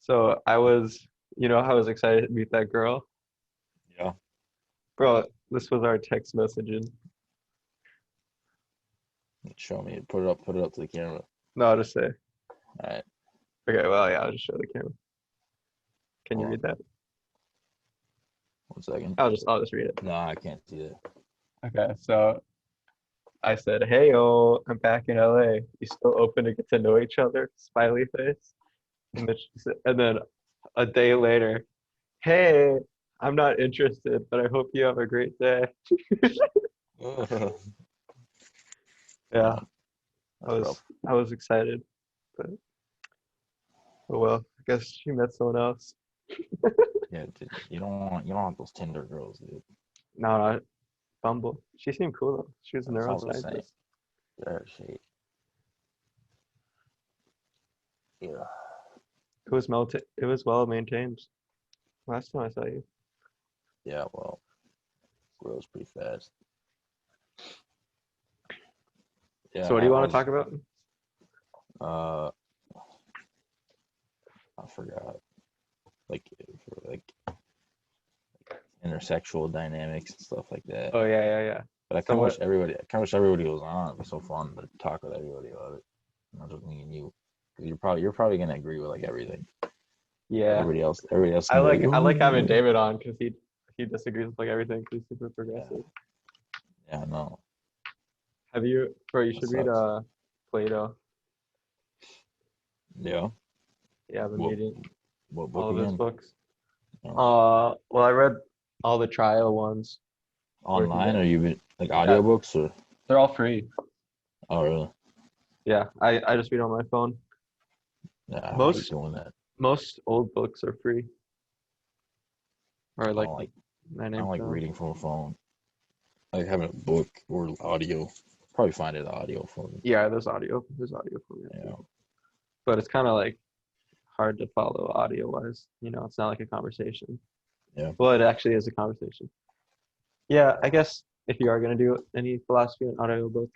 So I was excited to meet that girl. Yeah. Bro, this was our text messaging. Show me. Put it up to the camera. No, I'll just say. All right. Okay, well, yeah, I'll just show the camera. Can you Hold on. read that? 1 second. I'll just read it. No, I can't see that. Okay, so I said, "Hey, yo, I'm back in LA. You still open to get to know each other?" Smiley face. And then a day later, "Hey, I'm not interested, but I hope you have a great day." Yeah, Yeah, I that's was rough. I was excited, but oh well. I guess she met someone else. Yeah, dude, you don't want those Tinder girls, dude. No, not Bumble. She seemed cool though. She was a That's all I'm saying. neuroscientist. They're shit. Yeah. It was well maintained. Last time I saw you. Yeah. Well, grows pretty fast. Yeah. So what do you want to How's talk about? uh? I forgot. Like, intersexual dynamics and stuff like that. Oh yeah, yeah, yeah. But I So kind of wish what? everybody, I kind of wish everybody was on. It'd be so fun to talk with everybody about it. Not just me and you, because you're probably gonna agree with like everything. But Yeah, everybody else I can be like, like I like having oh, David on because he disagrees with like everything. 'Cause he's super yeah, progressive. yeah, no, Have you, bro? You that should read sucks. Plato. Yeah, Yeah, I've been what reading what book all of his again? books. No. Well, I read all the trial ones where he Online or you been like yeah, audiobooks or? they're all free. Oh, really? Yeah, I just read on my phone. Yeah, I hate Most doing that. most old books are free, or I like don't like my I don't name like film. reading from a phone. Like having a book or audio. Probably find it audio for me. Yeah, there's audio for me Yeah, too. But it's kind of like hard to follow audio wise. It's not like a conversation. yeah. Well, it actually is a conversation. Yeah, I guess if you are gonna do any philosophy and audio book,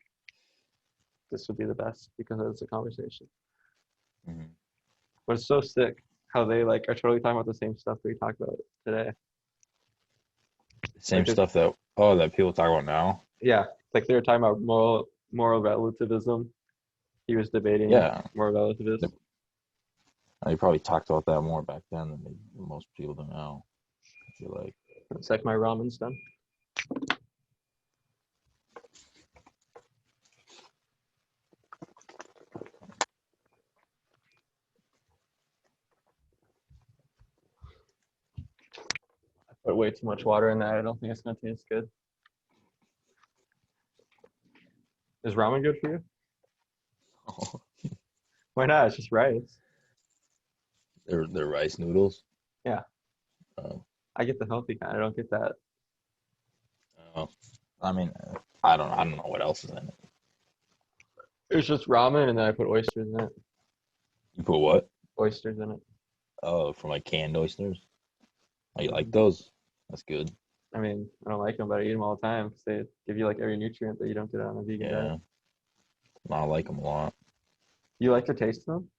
this would be the best because it's a conversation. Hmm. But it's so sick how they like are totally talking about the same stuff we talked about today. Same Like stuff that people talk about now. yeah, like they were talking about moral relativism. He was debating Yeah, moral they, relativism. they probably talked about that more back then than most people do now. I feel like. It's like my ramen's done. I put way too much water in that. I don't think it's gonna taste good. Is ramen good for you? Why not? It's just rice. They're rice noodles. Yeah, Oh, I get the healthy kind. I don't get that. oh. I mean, I don't know what else is in it. It's just ramen, and then I put oysters in it. You put what? Oysters in it. Oh, from like canned oysters. Oh, you like Mhm. those? That's good. I mean, I don't like them, but I eat them all the time because they give you like every nutrient that you don't get on a vegan diet. Yeah, I like them a lot. You like the taste of them?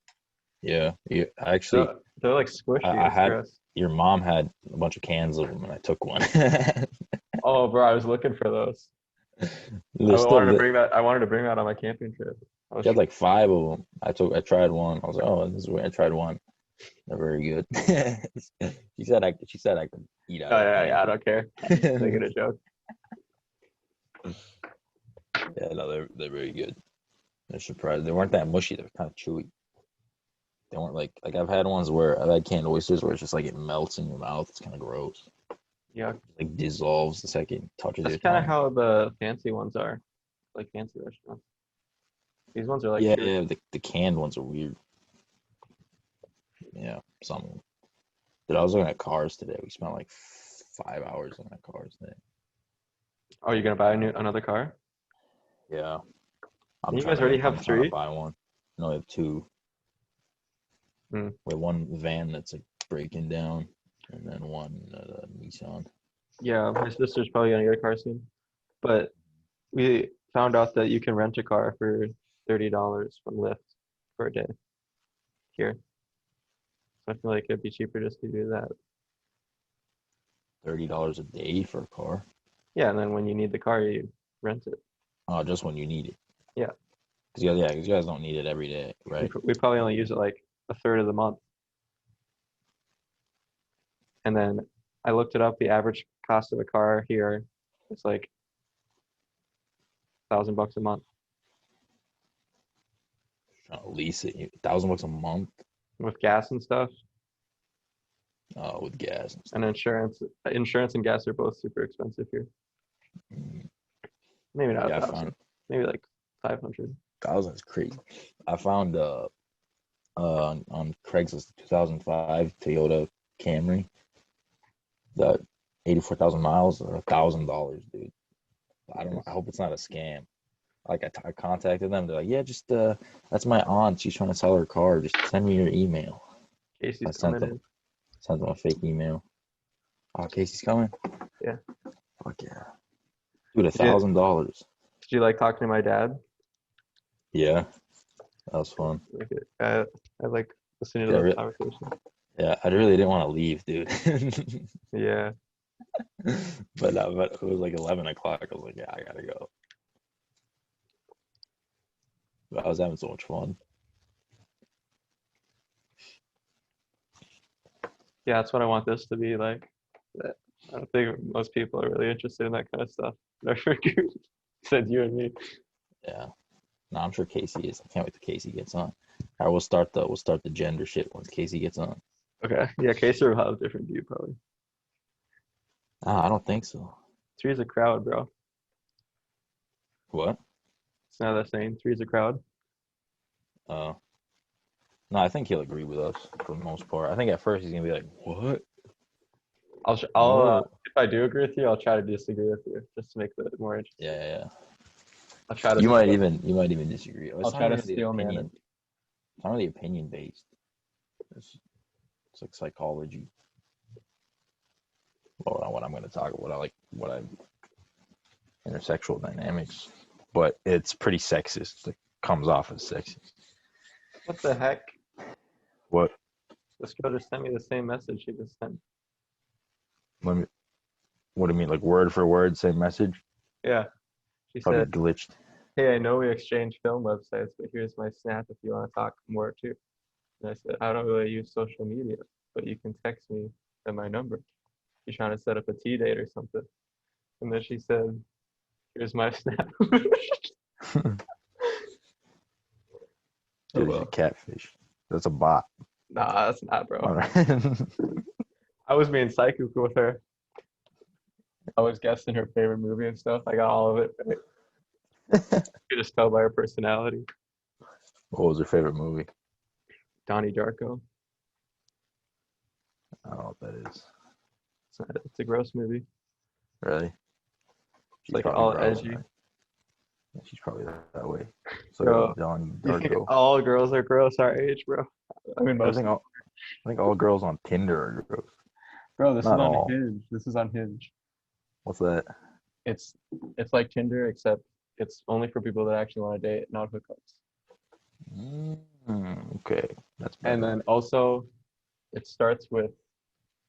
Yeah, yeah. Actually, They're like squishy. I It's had gross. your mom had a bunch of cans of them, and I took one. Oh, bro, I was looking for those. They're still I wanted to bring that on my camping trip. I was. She had like five of them. I tried one. I was like, oh, this is weird. I tried one. They're very good. She said I could eat out Oh of the yeah, can. yeah. I don't care. I'm just making a joke. Yeah, no, they're very good. They're surprised. They weren't that mushy. They're kind of chewy. They weren't like I've had ones where I've had canned oysters where it's just like it melts in your mouth. It's kind of gross. Yeah, Like dissolves the second it touches that's your kind of tongue. how the fancy ones are, like fancy restaurants. These ones are like Yeah, chewy. yeah. The canned ones are weird. Yeah, some of them. Dude, I was looking at cars today. We spent like 5 hours looking at cars today. Oh, you're gonna buy another car? Yeah, You guys already have I'm trying to three? buy one. No, I have two. Hmm. We have one van that's like breaking down, and then one Nissan. Yeah, my sister's probably gonna get a car soon. But we found out that you can rent a car for $30 from Lyft for a day here. I feel like it'd be cheaper just to do that. $30 a day for a car. Yeah, and then when you need the car, you rent it. Oh, just when you need it. Yeah. Because you guys don't need it every day, right? We probably only use it like a third of the month. And then I looked it up. The average cost of a car here is like $1,000 a month Trying to lease it, $1,000 a month. with gas and stuff, With gas and and stuff. insurance. Insurance and gas are both super expensive here. Mm, Maybe not Yeah, I 1,000. found Maybe like 500. 1,000 is crazy. I found on Craigslist 2005 Toyota Camry, the 84,000 miles, or $1,000, dude. I hope it's not a scam. Like I contacted them. They're like, yeah, just that's my aunt. She's trying to sell her car. Just send me your email. I Casey's sent coming in. them a fake email. Oh, Casey's coming. Yeah. Fuck yeah, dude. Did you, $1,000. did you like talking to my dad? Yeah, that was fun. Like, I like listening to Yeah, those conversations. yeah. I really didn't want to leave, dude. Yeah. but it was like 11 o'clock. I was like, yeah, I gotta go. But I was having so much fun. Yeah, that's what I want this to be like. I don't think most people are really interested in that kind of stuff. They're freaking said you and me. Yeah. No, I'm sure Casey is. I can't wait till Casey gets on. All right, we'll start the gender shit once Casey gets on. Okay. Yeah, Casey will have a different view probably. I don't think so. Three's a crowd, bro. What? It's not that saying. Three's a crowd. Uh, no, I think he'll agree with us for the most part. I think at first he's gonna be like, "What? I'll if I do agree with you, I'll try to disagree with you just to make it more interesting. Yeah. I'll try to. You might even disagree. I'll try to steal man it. It's not really opinion based. It's like psychology. Well, not what I'm going to talk about. What I intersexual dynamics, but it's pretty sexist. It comes off as sexist. What the heck? What? This girl just sent me the same message she just sent. What do you mean? Like word for word, same message? Yeah. She Probably said, glitched. "Hey, I know we exchange film websites, but here's my snap if you want to talk more too." And I said, "I don't really use social media, but you can text me at my number. You're trying to set up a tea date or something." And then she said, "Here's my snap." Dude, it's a catfish. That's a bot. Nah, that's not, bro. All right. I was being psychic with her. I was guessing her favorite movie and stuff. I got all of it right. You could just tell by her personality. What was your favorite movie? Donnie Darko. I don't know what that is. It's a gross movie. Really? It's like all gross, edgy. right? Yeah, she's probably that way. So Bro, Donnie you think Darko. all girls are gross our age, bro? I mean, I most. think all girls on Tinder are gross. Bro, this is Not on all. Hinge. This is on Hinge. What's that? It's like Tinder, except it's only for people that actually want to date, not hookups. Okay, that's better. And then also, it starts with,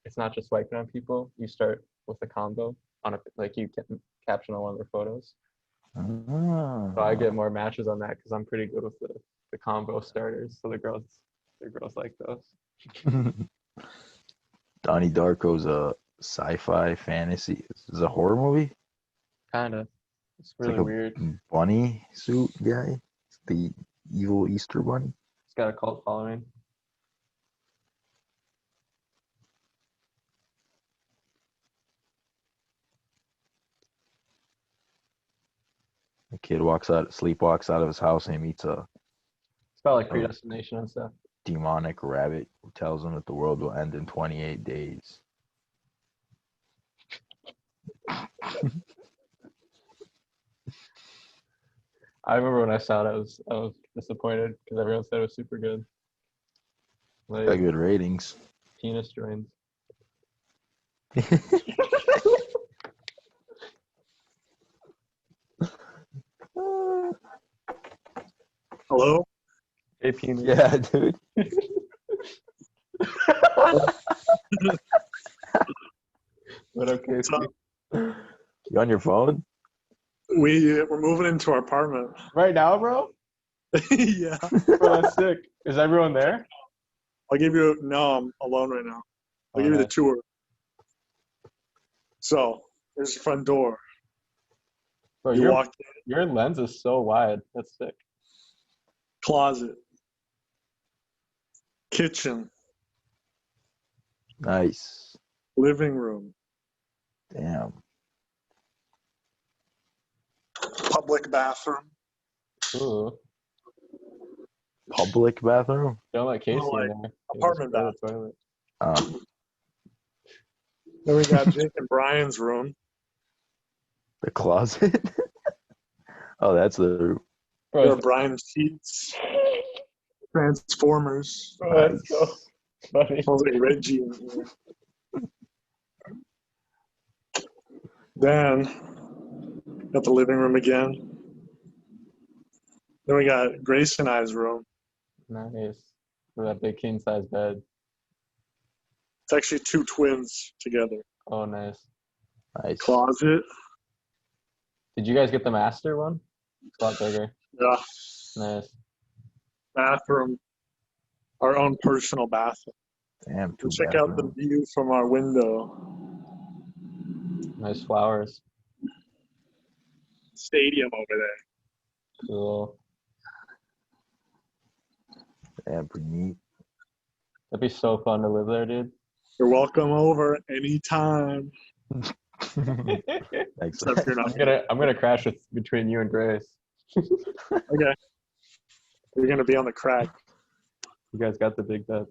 it's not just swiping on people. You start with a combo on a, like you can caption on one of their photos. So I get more matches on that because I'm pretty good with the combo starters. So the girls like those. Donnie Darko's a sci-fi fantasy. Is it a horror movie? Kinda. It's It's really like weird. a bunny suit guy. It's the evil Easter bunny. It's got a cult following. The kid sleepwalks out of his house and he meets a It's about like predestination and stuff. demonic rabbit who tells him that the world will end in 28 days. I remember when I saw it, I was disappointed because everyone said it was super good. Got Like good ratings. penis joins. Hello? Hey, penis. Yeah, dude. What up, Casey? So You on your phone? we're moving into our apartment. Right now, bro? Yeah. Bro, that's sick. Is everyone there? I'll give you no, I'm alone right now. I'll give you the nice. tour. So there's the front door. Bro, You walk in, your lens is so wide. That's sick. closet, kitchen, Nice. living room, Damn. public bathroom. Ooh. Public bathroom? Don't let Casey like in there. He'll apartment just go to the toilet. Then we got Jake and Brian's room. The closet? Oh, that's the Bro, There are Brian's sheets, Transformers. bro, that's so funny. Smells like Reggie in here. Then got the living room again. Then we got Grace and I's room. Nice. For that big king size bed. It's actually two twins together. Oh, nice. nice. Closet. Did you guys get the master one? It's a lot bigger. Yeah. Nice. Bathroom. Our own personal bathroom. Damn, two Check out the bathrooms. view from our window. Nice flowers. Stadium over there. Cool. Damn, pretty neat. That'd be so fun to live there, dude. You're welcome over anytime. Thanks. Except you're not. I'm gonna crash between you and Grace. Okay. You're gonna be on the crack. You guys got the big bed.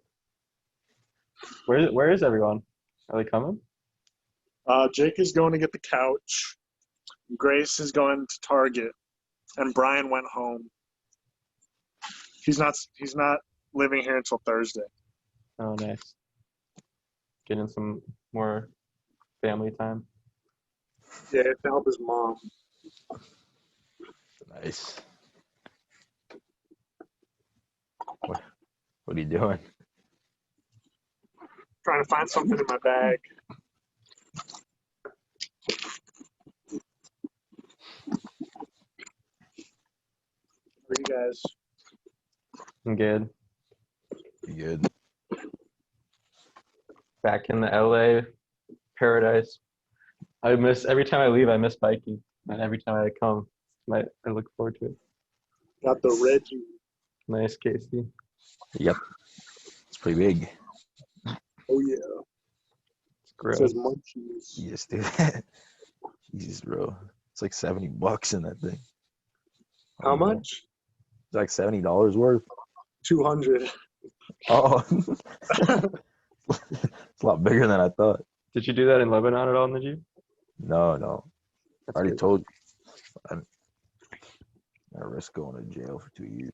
Where is everyone? Are they coming? Jake is going to get the couch. Grace is going to Target, and Brian went home. He's not living here until Thursday. Oh, nice. Getting some more family time. Yeah, to help his mom. Nice. What are you doing? Trying to find something in my bag. For you guys. I'm good. You good? Back in the LA paradise. Every time I leave, I miss biking. And every time I come, I look forward to it. Got the Reggie. Nice, Casey. Yep. It's pretty big. Oh yeah. It's It gross. says munchies. You just do that. Jesus, bro. It's like $70 in that thing. How much? It's like $70 worth. 200. Oh. It's a lot bigger than I thought. Did you do that in Lebanon at all, Najib? No. I That's already good. told you. I risk going to jail for 2 years.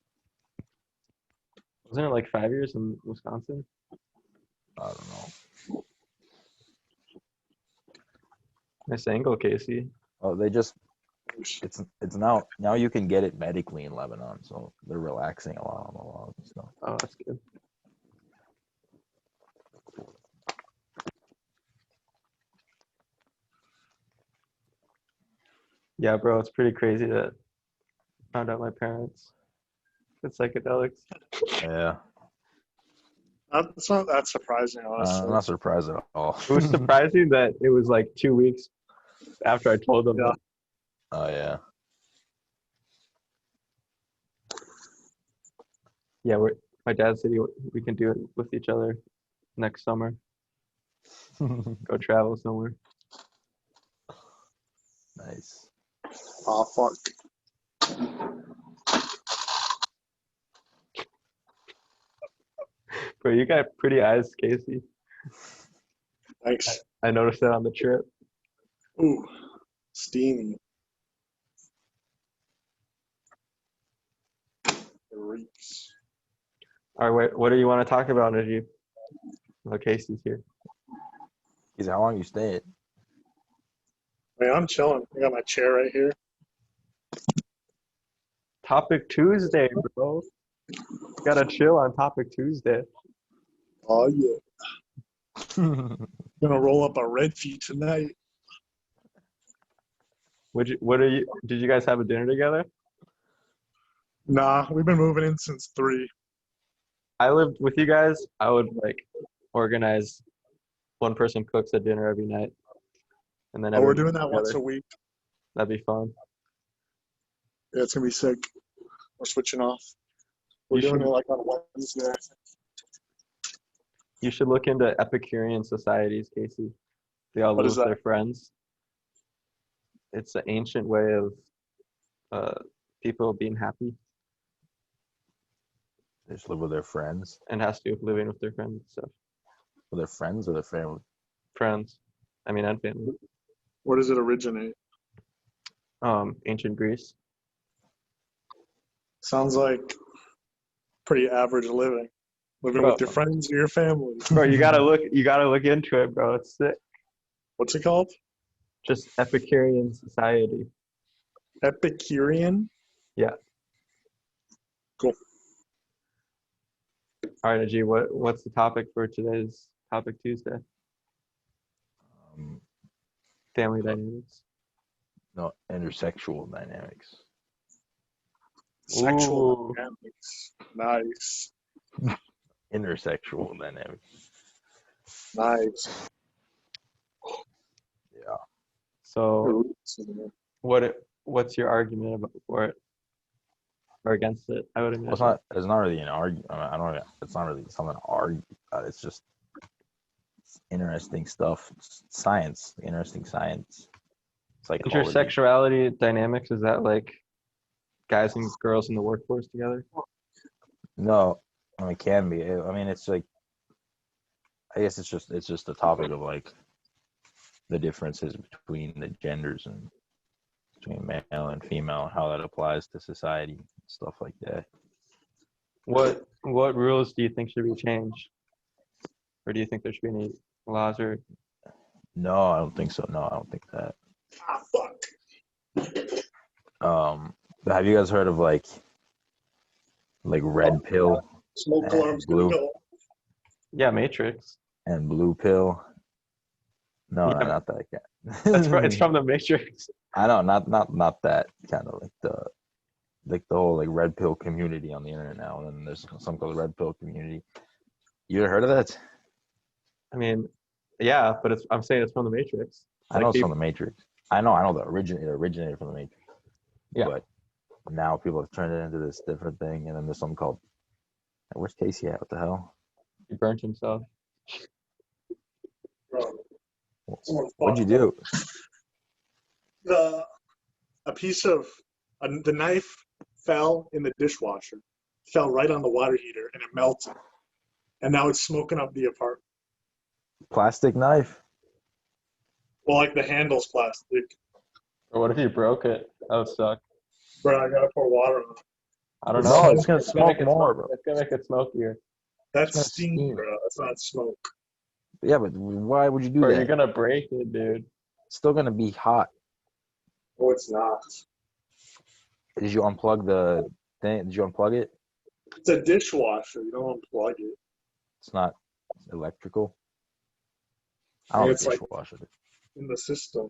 Wasn't it like 5 years in Wisconsin? I don't know. Nice angle, Casey. Oh, it's now you can get it medically in Lebanon, so they're relaxing a lot on the laws and stuff. Oh, that's good. Yeah, bro, it's pretty crazy that I found out my parents did psychedelics. Yeah. It's not that surprising, honestly. I'm not surprised at all. It was surprising that it was like 2 weeks after I told them. Yeah. That. Oh yeah. Yeah, my dad said we can do it with each other next summer. Go travel somewhere. Nice. Oh, fuck. Bro, you got pretty eyes, Casey. Thanks. I noticed that on the trip. Ooh, steamy. It reeks. All right, wait, what do you want to talk about, Najib? Oh, Casey's here. Is how long you staying? Man, I'm chilling. I got my chair right here. Topic Tuesday, bro. Gotta chill on Topic Tuesday. Oh, yeah. Gonna roll up a Redfeet tonight. Did you guys have a dinner together? Nah, we've been moving in since 3. I lived with you guys. I would like organize one person cooks a dinner every night, and then Oh, we're everyone doing eats that once together. a week. That'd be fun. Yeah, it's gonna be sick. We're switching off. We're You doing should it like on Wednesday. I think. you should look into Epicurean societies, Casey. They all What live is with their that? friends. It's an ancient way of uh, people being happy, They just live with their friends. and has to do with living with their friends and stuff. With their friends or their family. Friends, I mean, and family. Where does it originate? Ancient Greece. Sounds like pretty average living. Living Bro, with your friends or your family. bro, you gotta look into it, bro. It's sick. What's it called? Just Epicurean society. Epicurean? Yeah. Cool. All right, Najee, what's the topic for today's Topic Tuesday? Family dynamics. No, intersexual dynamics. Sexual Ooh. dynamics. Nice. Intersexual dynamics. Nice. Yeah. So what's your argument about for it or against it? I would imagine. Well, it's not really an argument. I don't. It's not really something to argue about. It's just interesting stuff. It's science. Interesting science. Psychology. Intersexuality dynamics, is that like guys and girls in the workforce together? No, I mean, it can be. I mean, it's like. I guess it's just a topic of like the differences between the genders and between male and female, how that applies to society, stuff like that. What rules do you think should be changed? Or do you think there should be any laws or No, I don't think so. No, I don't think that. Fuck. Have you guys heard of like red pill Smoke and alarms gonna blue go. yeah, Matrix. and blue pill? No, Yeah. not that kind. It's from the Matrix. I know, not that kind of like the whole like red pill community on the internet now, and then there's something called the red pill community. You ever heard of that? I mean, yeah, but I'm saying it's from the Matrix. I know it's from the Matrix. I know it originated from the Matrix. Yeah. But now people have turned it into this different thing, and then there's something called. Where's Casey at? What the hell? He burnt himself. Bro, What'd you do? a piece of the knife fell in the dishwasher, fell right on the water heater, and it melted. And now it's smoking up the apartment. Plastic knife? Well, like the handle's plastic. Or what if you broke it? That would suck. Bro, I gotta pour water on it. I don't No, know. it's gonna smoke make it more, bro. It's gonna make it smokier. That's gonna steam, steam. bro. That's not smoke. Yeah, but why would you do Or that? you're gonna break it, dude. It's still gonna be hot. Oh, it's not. Did you unplug the thing? Did you unplug it? It's a dishwasher. You don't unplug it. It's not electrical. I don't It's think like dishwasher. in the system.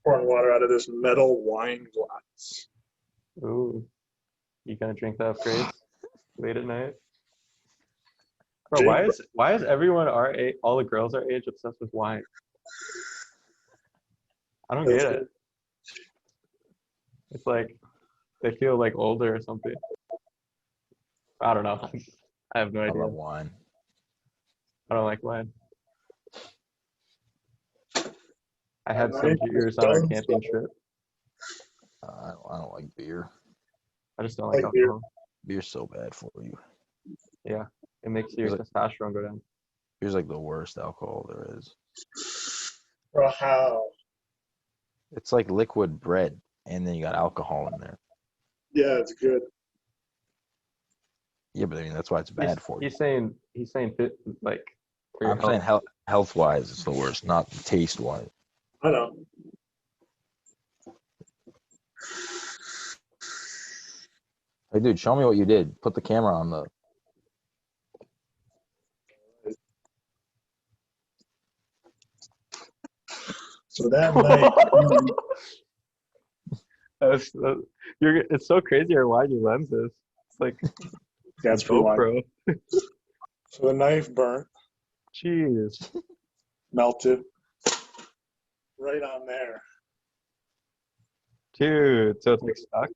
Pouring water out of this metal wine glass. Ooh. You gonna drink that, Grace? Late at night? Bro, why is everyone our age, all the girls our age, obsessed with wine? I don't get it. It's like they feel like older or something. I don't know. I have no I idea. love wine. I don't like wine. I had some beers on our camping trip. I don't like beer. I just don't like Like beer. alcohol. Beer's so bad for you. Yeah, it makes your testosterone go down. Beer's like the worst alcohol there is. Bro, how? It's like liquid bread, and then you got alcohol in there. Yeah, it's good. Yeah, but I mean that's why it's bad for you. He's saying like. For your I'm saying health wise, it's the worst, not taste wise. I know. Hey, dude, show me what you did. Put the camera on the. So that night, It's so crazy how wide your lens is. It's like that's pretty wide. GoPro. So the knife burnt, Jeez. melted, right on there. Dude, so it's like stuck?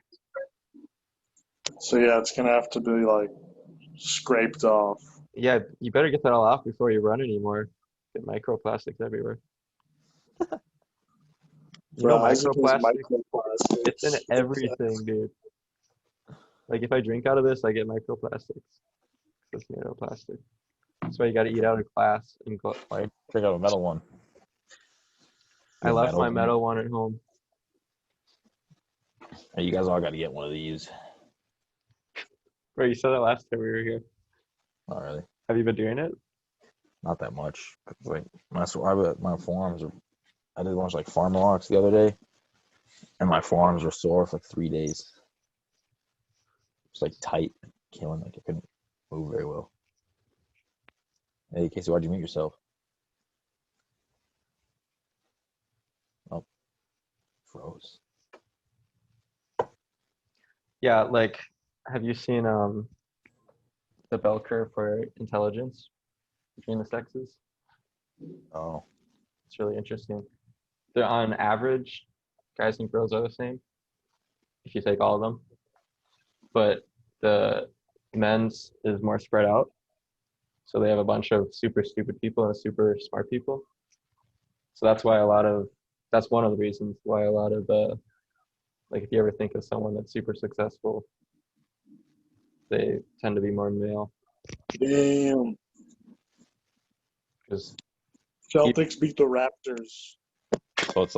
So yeah, it's gonna have to be like scraped off. Yeah, you better get that all off before you run anymore. Get microplastics everywhere. You know, Isaac has microplastics, microplastics. it's in everything, dude. Like if I drink out of this, I get microplastics. It's made out of plastic. That's why you got to eat out of glass and Like, pick up a metal one. I left my one. metal one at home. Hey, you guys all got to get one of these. Bro, you said that last time we were here. Not really. Have you been doing it? Not that much. Like my forearms are. I did a bunch of like farmer walks the other day, and my forearms were sore for like 3 days. It's like tight, killing. Like I couldn't move very well. Hey, Casey, why'd you mute yourself? Oh, froze. Yeah, like, have you seen the bell curve for intelligence between the sexes? Oh, It's really interesting. They're on average, guys and girls are the same if you take all of them, but the men's is more spread out. So they have a bunch of super stupid people and super smart people. So that's why that's one of the reasons why a lot of like if you ever think of someone that's super successful, they tend to be more male. Damn. Because Celtics beat the Raptors. so it's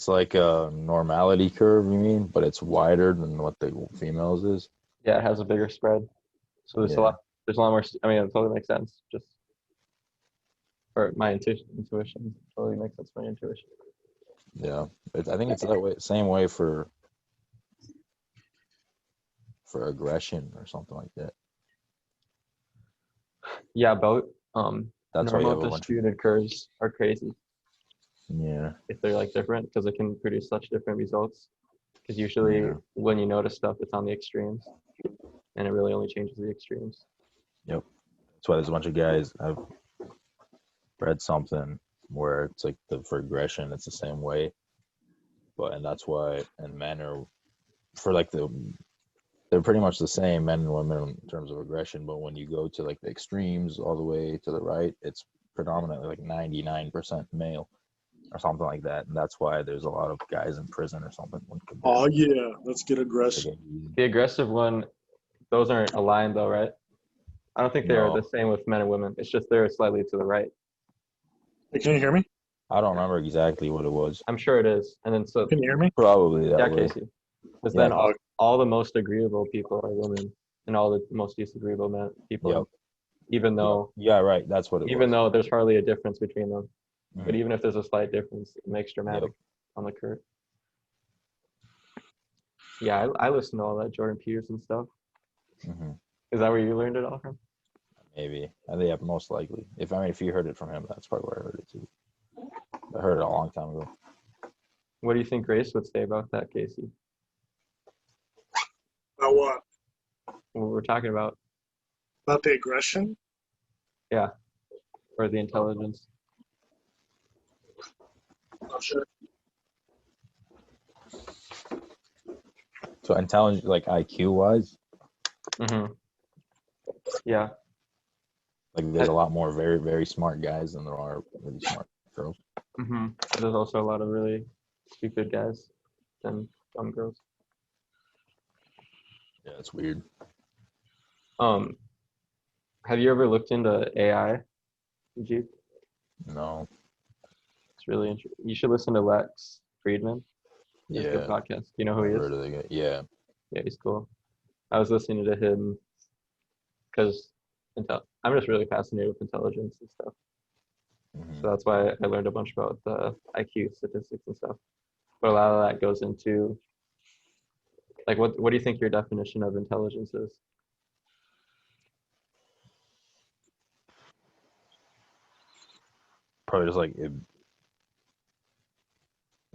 like a normality curve, you mean, but it's wider than what the females is. yeah, it has a bigger spread. So there's a lot more. I mean, it totally makes sense. Just for my intuition totally makes sense for my intuition. Yeah, I think it's that way. Same way for aggression or something like that. Yeah, both That's why you have normal a bunch of disputed curves are crazy yeah. if they're like different because it can produce such different results. Because usually when you notice stuff, it's on the extremes, and it really only changes the extremes. Yep. That's why there's a bunch of guys. I've read something where it's like for aggression, it's the same way, and that's why men are for like they're pretty much the same, men and women, in terms of aggression. But when you go to like the extremes all the way to the right, it's predominantly like 99% male or something like that, and that's why there's a lot of guys in prison or something. Oh yeah, let's get aggressive. The aggressive one, those aren't aligned though, right? I don't think they're the same with men and women. It's just they're slightly to the right. Hey, can you hear me? I don't remember exactly what it was. I'm sure it is. And then so Can you hear me? Probably that way. Casey. Because then all the most agreeable people are women, and all the most disagreeable people. Yep. Even though right, that's what it was. Even though there's hardly a difference between them, Mhm. but even if there's a slight difference, it makes dramatic on the curve. Yeah, I listen to all that Jordan Peterson stuff. Mm-hmm. Is that where you learned it all from? Maybe. I think most likely. If you heard it from him, that's probably where I heard it too. I heard it a long time ago. What do you think Grace would say about that, Casey? About what? What we're talking about? About the aggression? Yeah. Or the intelligence? Not sure. So intelligence, like IQ wise? Mm-hmm. Yeah. Like there's a lot more very, very smart guys than there are really smart girls. Mm-hmm. There's also a lot of really stupid guys than dumb girls. Yeah, it's weird. Have you ever looked into AI, Jeep? No. It's really interesting. You should listen to Lex Friedman. Yeah. Good podcast. Do you know who he is? Yeah. Yeah, he's cool. I was listening to him because I'm just really fascinated with intelligence and stuff. Mm-hmm. So that's why I learned a bunch about the IQ statistics and stuff. But a lot of that goes into, like, what do you think your definition of intelligence is? Probably just like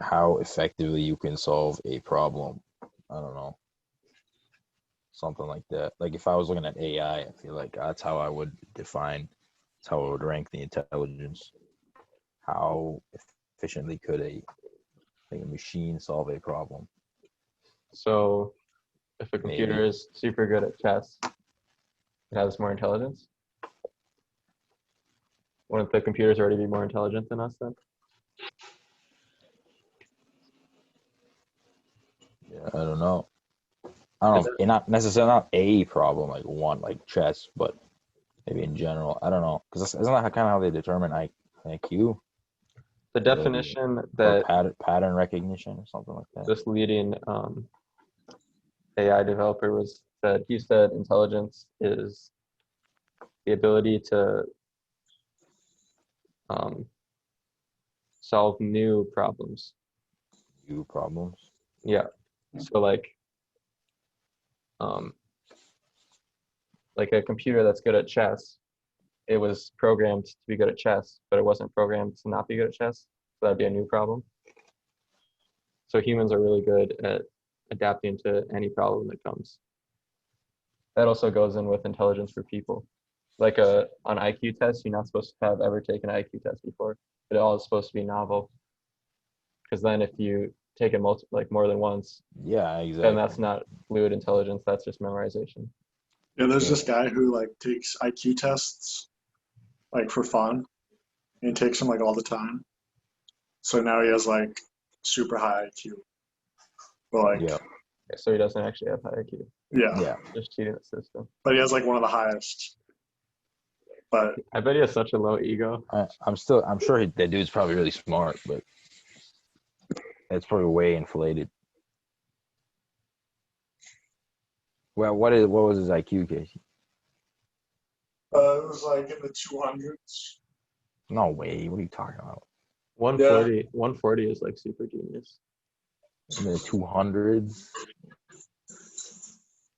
how effectively you can solve a problem. I don't know. Something like that. Like if I was looking at AI, I feel like that's how I would define, that's how I would rank the intelligence. How efficiently could a machine solve a problem? So if a Maybe. computer is super good at chess, it has more intelligence. Wouldn't the computers already be more intelligent than us then? Yeah, I don't know. I don't know. And not necessarily not a problem like one like chess, but maybe in general. I don't know because isn't that kind of how they determine IQ? The definition Or that pattern recognition or something like that. this leading AI developer he said intelligence is the ability to solve new problems. New problems. Yeah. So um, like a computer that's good at chess, it was programmed to be good at chess, but it wasn't programmed to not be good at chess. So that'd be a new problem. So humans are really good at adapting to any problem that comes. That also goes in with intelligence for people. Like on IQ test, you're not supposed to have ever taken an IQ test before. It all is supposed to be novel. Because then if you take it more than once, Yeah, exactly. then that's not fluid intelligence. That's just memorization. Yeah, there's this guy who like takes IQ tests like for fun, and he takes them like all the time. So now he has like super high IQ. But like, Yeah. So he doesn't actually have high IQ. Yeah. Just cheating the system. But he has like one of the highest. But I bet he has such a low ego. I'm sure that dude's probably really smart, but it's probably way inflated. Well, what was his IQ, Casey? it was like in the 200s. No way. What are you talking about? 140 is like super genius. In the 200s?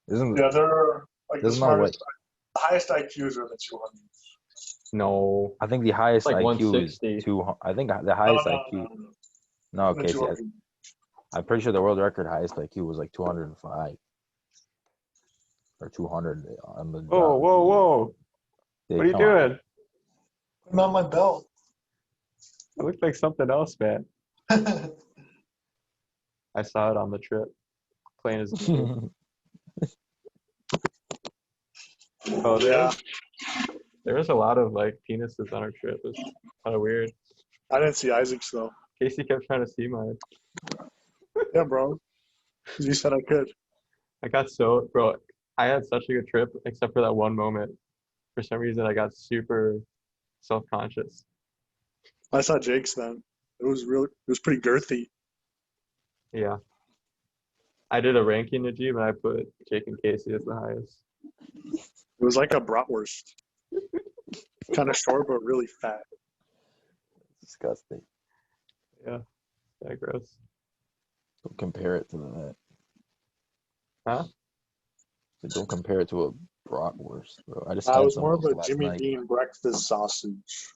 Yeah, they're like the Isn't that what? smartest. The highest IQs are in the 200s. No, I think the highest like IQ is 160. I think the highest No, IQ. no. No, In the Casey. 200s. I'm pretty sure the world record highest IQ was like 205 or 200 on the. Whoa. What are you doing? I'm on my belt. It looked like something else, man. I saw it on the trip. Plain as day. Oh, Yeah. there was a lot of like penises on our trip. It was kind of weird. I didn't see Isaac's though. Casey kept trying to see mine. Yeah, bro. Because you said I could. Bro, I had such a good trip, except for that one moment. For some reason, I got super self-conscious. I saw Jake's then. It was pretty girthy. Yeah. I did a ranking of Najib, and I put Jake and Casey as the highest. It was like a bratwurst. Kind of short, but really fat. Disgusting. Yeah. That gross. Don't compare it to that. Huh? Don't compare it to a bratwurst, bro. I just I had was some more of of those a last Jimmy night. Dean breakfast sausage.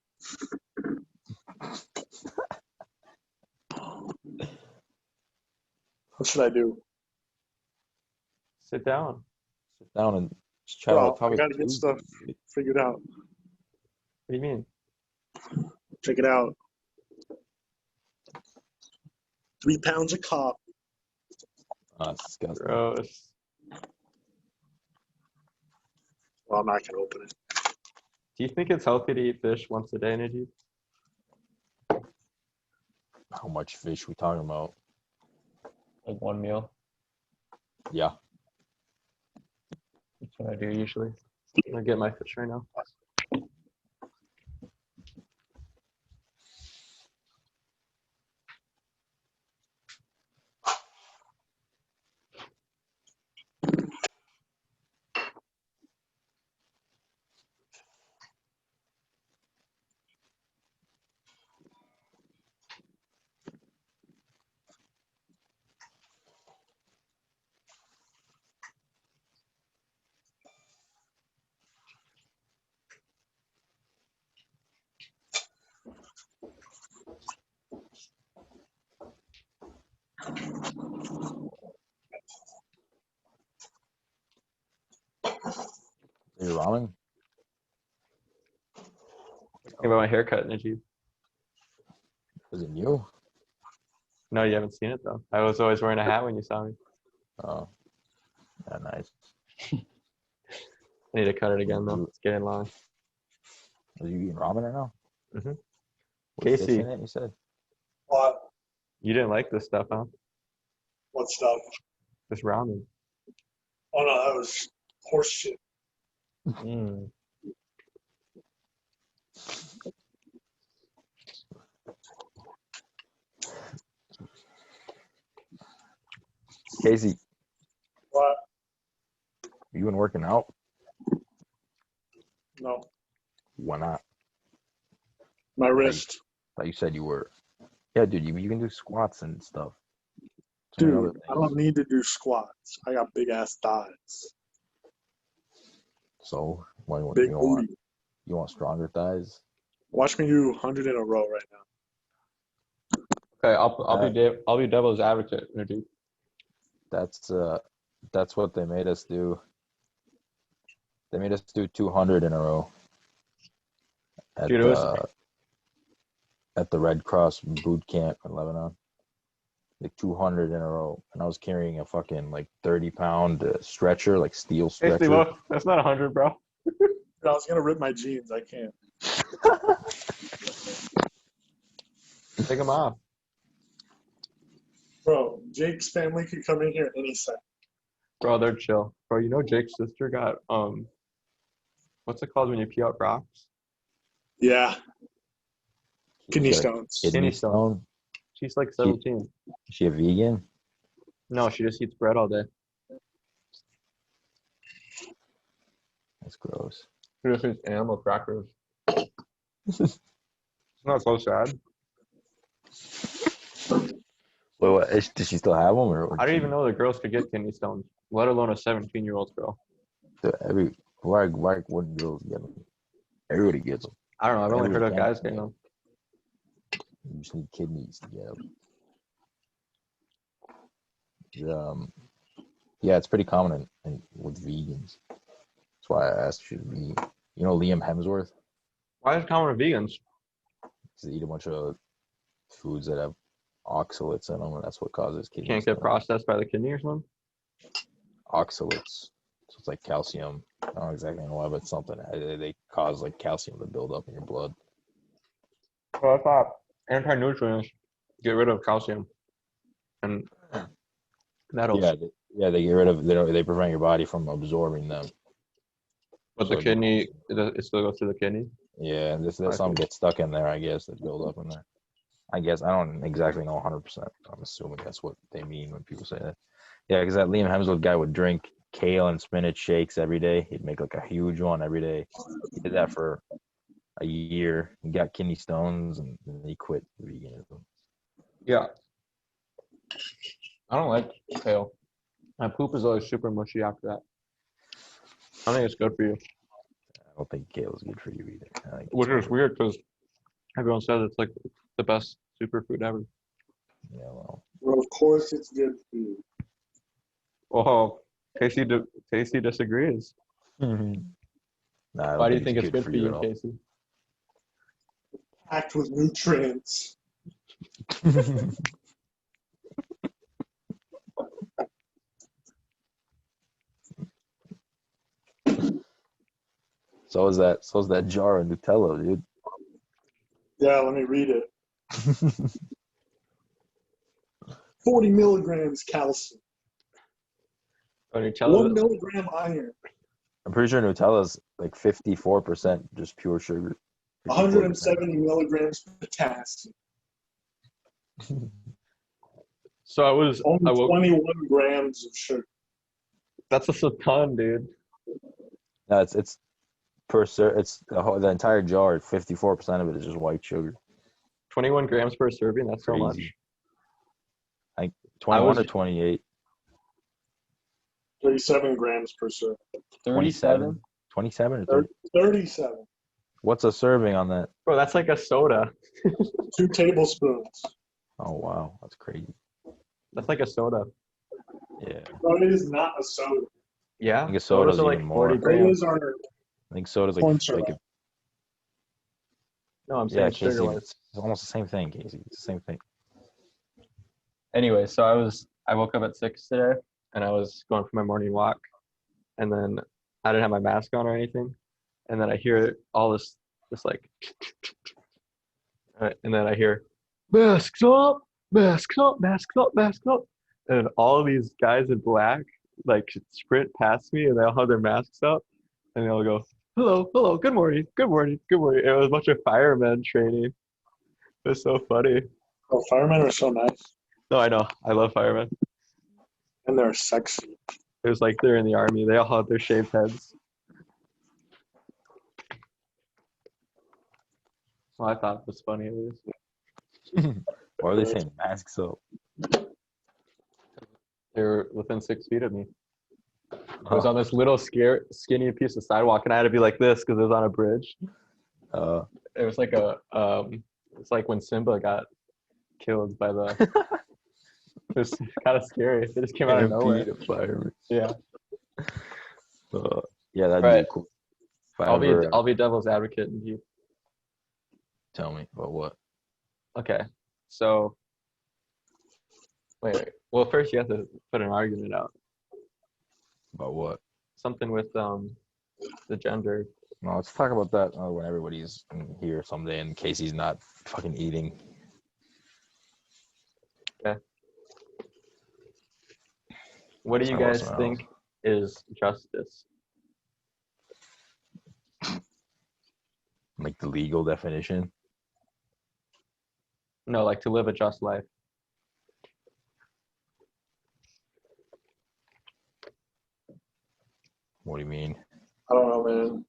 What should I do? Sit down. Sit down and just chat Bro, about topic I gotta get two. stuff figured out. What do you mean? Check it out. 3 pounds of coffee. It's disgusting. Gross. Well, I'm not gonna open it. Do you think it's healthy to eat fish once a day, Najib? How much fish we talking about? Like one meal? Yeah. That's what I do usually. I'm gonna get my fish right now. Your ramen? Think about my haircut, Najib. Was it you? No, you haven't seen it though. I was always wearing a hat when you saw me. Oh, yeah, nice. I need to cut it again though. It's getting long. Are you eating ramen right now? Mm-hmm. With fish Casey. in it, you said? What? You didn't like this stuff, huh? What stuff? This ramen. Oh no, that was horse shit. Mm. Casey, What? you been working out? No. Why not? My wrist. Like you said you were. Yeah, dude, you can do squats and stuff. Dude, I don't need to do squats. I got big ass thighs. So, why you Big want, booty. you want stronger thighs? Watch me do 100 in a row right now. Okay, I'll be devil's advocate, Najib. That's what they made us do. They made us do 200 in a row at Dude, it was at the Red Cross boot camp in Lebanon. Like 200 in a row, and I was carrying a fucking like 30-pound stretcher, like steel stretcher. Basically, look, that's not 100, bro. Dude, I was gonna rip my jeans. I can't. Take them off. Bro, Jake's family could come in here any second. Bro, they're chill. Bro, you know Jake's sister got what's it called when you pee out rocks? Yeah. Kidney She got a stones. Kidney stone. She's like 17. Is she a vegan? No, she just eats bread all day. That's gross. She just eats animal crackers. It's not so sad. Wait, what? Does she still have them? Or I didn't even know that girls could get kidney stones, let alone a 17-year-old girl. Why wouldn't girls get them? Everybody gets them. I don't know. I've only heard of Everybody guys getting them. You just need kidneys to get them. Yeah, it's pretty common with vegans. That's why I asked you to be. You know Liam Hemsworth? Why is it common with vegans? They eat a bunch of foods that have oxalates in them, and that's what causes kidney Can't get stones. processed by the kidney or something? Oxalates. So it's like calcium. I don't exactly know why, but it's something. They cause like calcium to build up in your blood. Well, I thought anti-nutrients get rid of calcium and metals. Yeah, they get rid of. They prevent your body from absorbing them. But the kidney, it still goes through the kidney? Yeah, and some gets stuck in there, I guess, that build up in there. I guess I don't exactly know 100%. I'm assuming that's what they mean when people say that. Yeah, because that Liam Hemsworth guy would drink kale and spinach shakes every day. He'd make like a huge one every day. He did that for a year. He got kidney stones, and then he quit veganism. Yeah. I don't like kale. My poop is always super mushy after that. I think it's good for you. I don't think kale is good for you either. Which is weird because everyone says it's like the best superfood ever. Yeah, well. Well, of course it's good for you. Oh, Casey disagrees. Nah, Why do you think it's good for you, Casey? Packed with nutrients. So is that jar of Nutella, dude. Yeah, let me read it. 40 milligrams calcium. Oh, Nutella. 1 milligram iron. I'm pretty sure Nutella's like 54% just pure sugar. 170 milligrams potassium. So I was Only 21 grams of sugar. That's a ton, dude. No, it's per it's the entire jar. 54% of it is just white sugar. 21 grams per serving. That's so much. Like 21 or 28. 37 grams per serving. 37? 27 or 30? 37. What's a serving on that? Bro, that's like a soda. 2 tablespoons. Oh wow, that's crazy. That's like a soda. Yeah. But it is not a soda. Yeah, think sodas soda's are even like more. 40 grams. Those are I think soda's corn syrup. No, I'm Yeah, saying sugar Casey, wise. it's almost the same thing, Casey. It's the same thing. Anyway, so I woke up at 6 today and I was going for my morning walk, and then I didn't have my mask on or anything, and then I hear all this like, and then I hear masks up, masks up, masks up, masks up, and all these guys in black like sprint past me and they all have their masks up and they all go, hello, hello, good morning, good morning, good morning. And it was a bunch of firemen training. It was so funny. Oh, firemen are so nice. No, I know. I love firemen. And they're sexy. It was like they're in the army. They all had their shaved heads. Well, I thought it was funny at least. Why are they saying masks up? They were within 6 feet of me. I was on this little skinny piece of sidewalk, and I had to be like this because it was on a bridge. It was like it's like when Simba got killed by the. It was kind of scary. It just came out of nowhere. Fireman. Yeah. Yeah, that'd Right. be cool. If I ever, I'll be devil's advocate indeed. tell me about what? Okay. So. Wait. Well, first you have to put an argument out. About what? Something with the gender. No, let's talk about that when everybody's here someday in case he's not fucking eating. Okay. What do you Talk about guys something think is justice? Like the legal definition? No, like to live a just life. What do you mean? I don't know,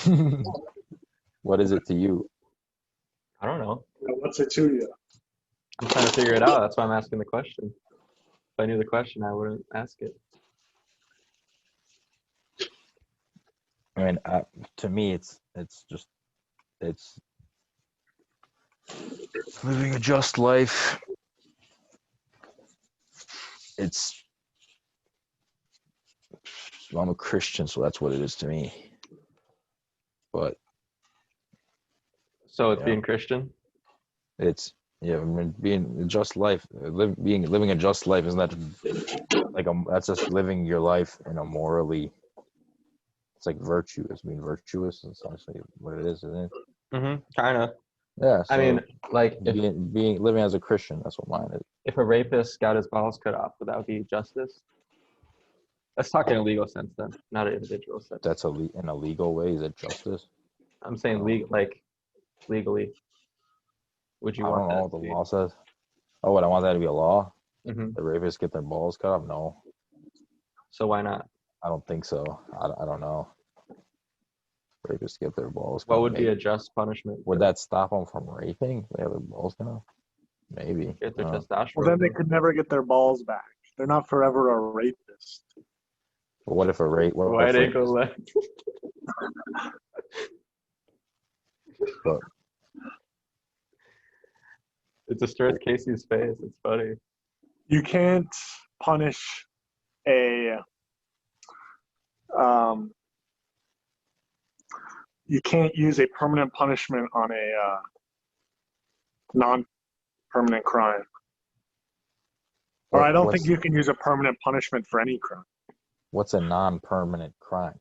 man. What is it to you? I don't know. What's it to you? I'm trying to figure it out. That's why I'm asking the question. If I knew the question, I wouldn't ask it. I mean, to me, it's living a just life. I'm a Christian, so that's what it is to me. But So it's Yeah. being Christian? it's I mean, being a just life, living a just life isn't that like that's just living your life in a morally. It's like virtue. It's being virtuous. It's honestly what it is, isn't it? Mm-hmm. Kind of. Yeah. So I mean, like being living as a Christian, that's what mine is. if a rapist got his balls cut off, would that be justice? Let's talk in a legal sense then, not an individual sense. That's in a legal way. Is it justice? I'm saying legally. Would you I want don't know that what the to be? law says. Oh, what I want that to be a law? Mm-hmm. The rapists get their balls cut off? No, So why not? I don't think so. I don't know. Rapists get their balls cut What off. would be a just punishment? Would that stop them from raping? They have their balls cut off? Maybe. Get their Uh, testosterone? Well, then they could never get their balls back. They're not forever a rapist. but what if a rape? What Wide if ankle left. but It disturbs Casey's face. It's funny. You can't punish a you can't use a permanent punishment on a non-permanent crime. Or I don't think you can use a permanent punishment for any crime. What's a non-permanent crime?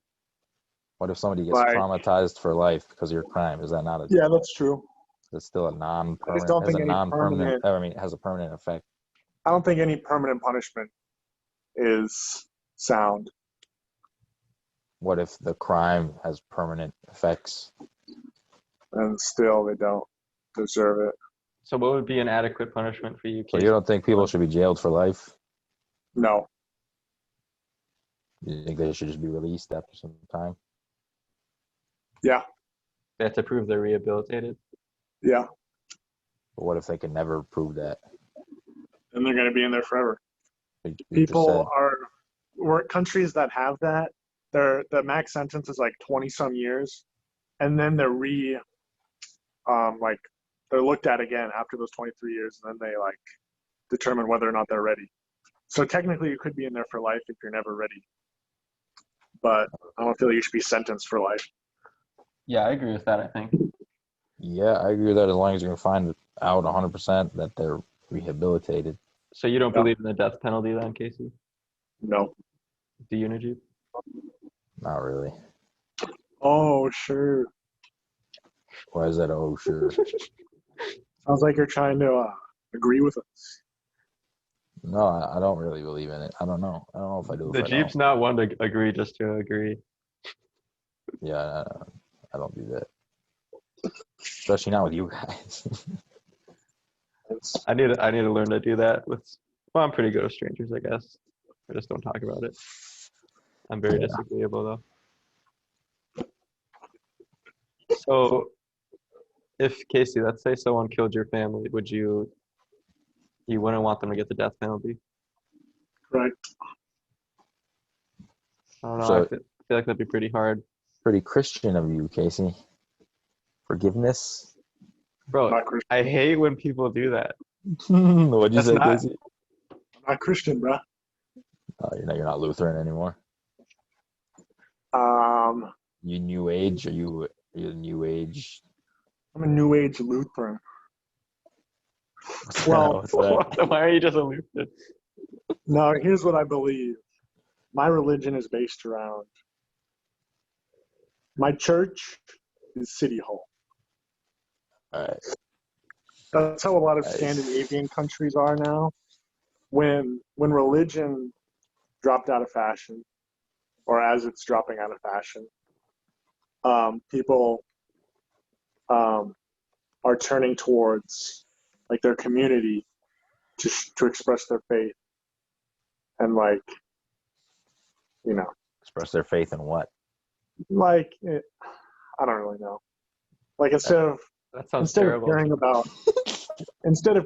What if somebody gets Like- traumatized for life because of your crime? Is that not a? Yeah, that's true. It's still a I non-permanent. just don't Has think a any non-permanent. permanent. I mean, it has a permanent effect. I don't think any permanent punishment is sound. What if the crime has permanent effects? And still they don't deserve it. So what would be an adequate punishment for you, So Casey? you don't think people should be jailed for life? No. You think they should just be released after some time? Yeah. They have to prove they're rehabilitated? Yeah. But what if they can never prove that? And they're going to be in there forever. Like you just People said. are countries that have that. The max sentence is like 20 some years, and then they're they're looked at again after those 23 years, and then they like determine whether or not they're ready. So technically, you could be in there for life if you're never ready. But I don't feel like you should be sentenced for life. Yeah, I agree with that, I think. Yeah, I agree with that as long as you can find out 100% that they're rehabilitated. So you don't Yeah. believe in the death penalty then, Casey? No. Do you, Najib? Not really. Oh, sure. Why is that? Oh, sure. Sounds like you're trying to agree with us. No, I don't really believe in it. I don't know. I don't know if I do. If I don't. Najib's not one to agree just to agree. Yeah, I don't do that. Especially not with you guys. I need to learn to do that with. Well, I'm pretty good with strangers, I guess. I just don't talk about it. I'm very disagreeable though. So, if Casey, let's say someone killed your family, would you wouldn't want them to get the death penalty? Right. I don't know. So- I feel like that'd be pretty hard, Pretty Christian of you, Casey. Forgiveness. bro. Not Christian. I hate when people do that. What'd you That's say, not- Casey? Not Christian, bro. You're not Lutheran anymore. You New Age? Are you New Age? I'm a New Age Lutheran. What's Well, that? What's that? Why are you just a Lutheran? No, here's what I believe. My religion is based around my church is City Hall. All right. That's how a lot of Nice. Scandinavian countries are now. When religion dropped out of fashion, or as it's dropping out of fashion, people are turning towards like their community to express their faith, and like, you know, Express their faith in what? like I don't really know. Like That sounds instead terrible. of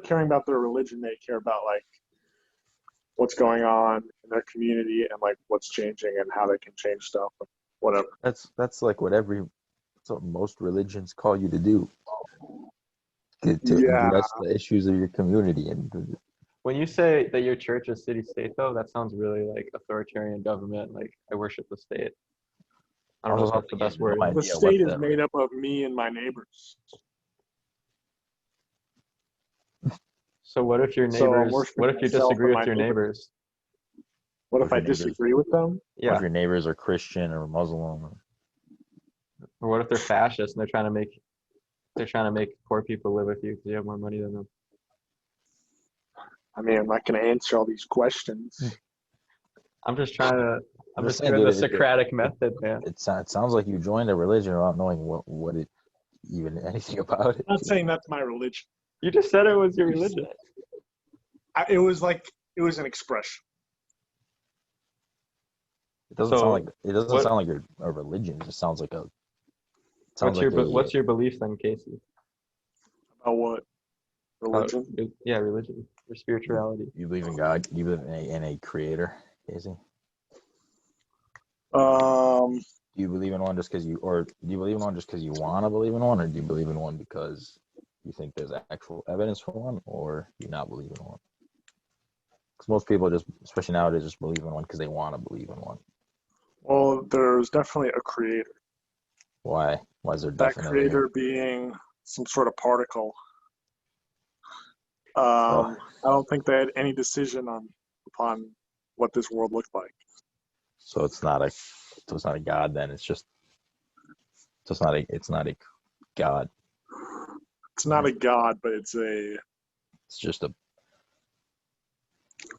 caring about their religion, they care about like what's going on in their community and like what's changing and how they can change stuff, whatever. That's like that's what most religions call you to do. To Yeah. address the issues of your community and When you say that your church is city-state, though, that sounds really like authoritarian government. Like, I worship the state. I don't know if that's the best word. No The idea state what is made up of me and my neighbors. So what if your So I'm neighbors? worshiping What if you myself disagree and with my your neighbors? What What if if I your neighbors- disagree with them? What Yeah. if your neighbors are Christian or Muslim? Or what if they're fascist and they're trying to make poor people live with you because you have more money than them? I mean, I'm not going to answer all these questions. I'm just trying to. I'm I'm just saying, doing the dude, Socratic method, man. It sounds like you joined a religion without knowing what it even anything about it. I'm not saying that's my religion. You just said it was your religion. It was an expression. It doesn't So, sound like a religion. It just sounds like What's your belief then, Casey? About what? Religion? Yeah, religion or spirituality. you believe in God. You believe in a creator, Casey. Um, Do you believe in one just because you want to believe in one, or do you believe in one because you think there's actual evidence for one, or do you not believe in one? Because most people especially nowadays, just believe in one because they want to believe in one. well, there's definitely a creator. Why? Why is there That definitely creator being some sort of particle. Oh. I don't think they had any decision upon what this world looked like. So it's not a god then. It's not a god. It's not a god, but It's just a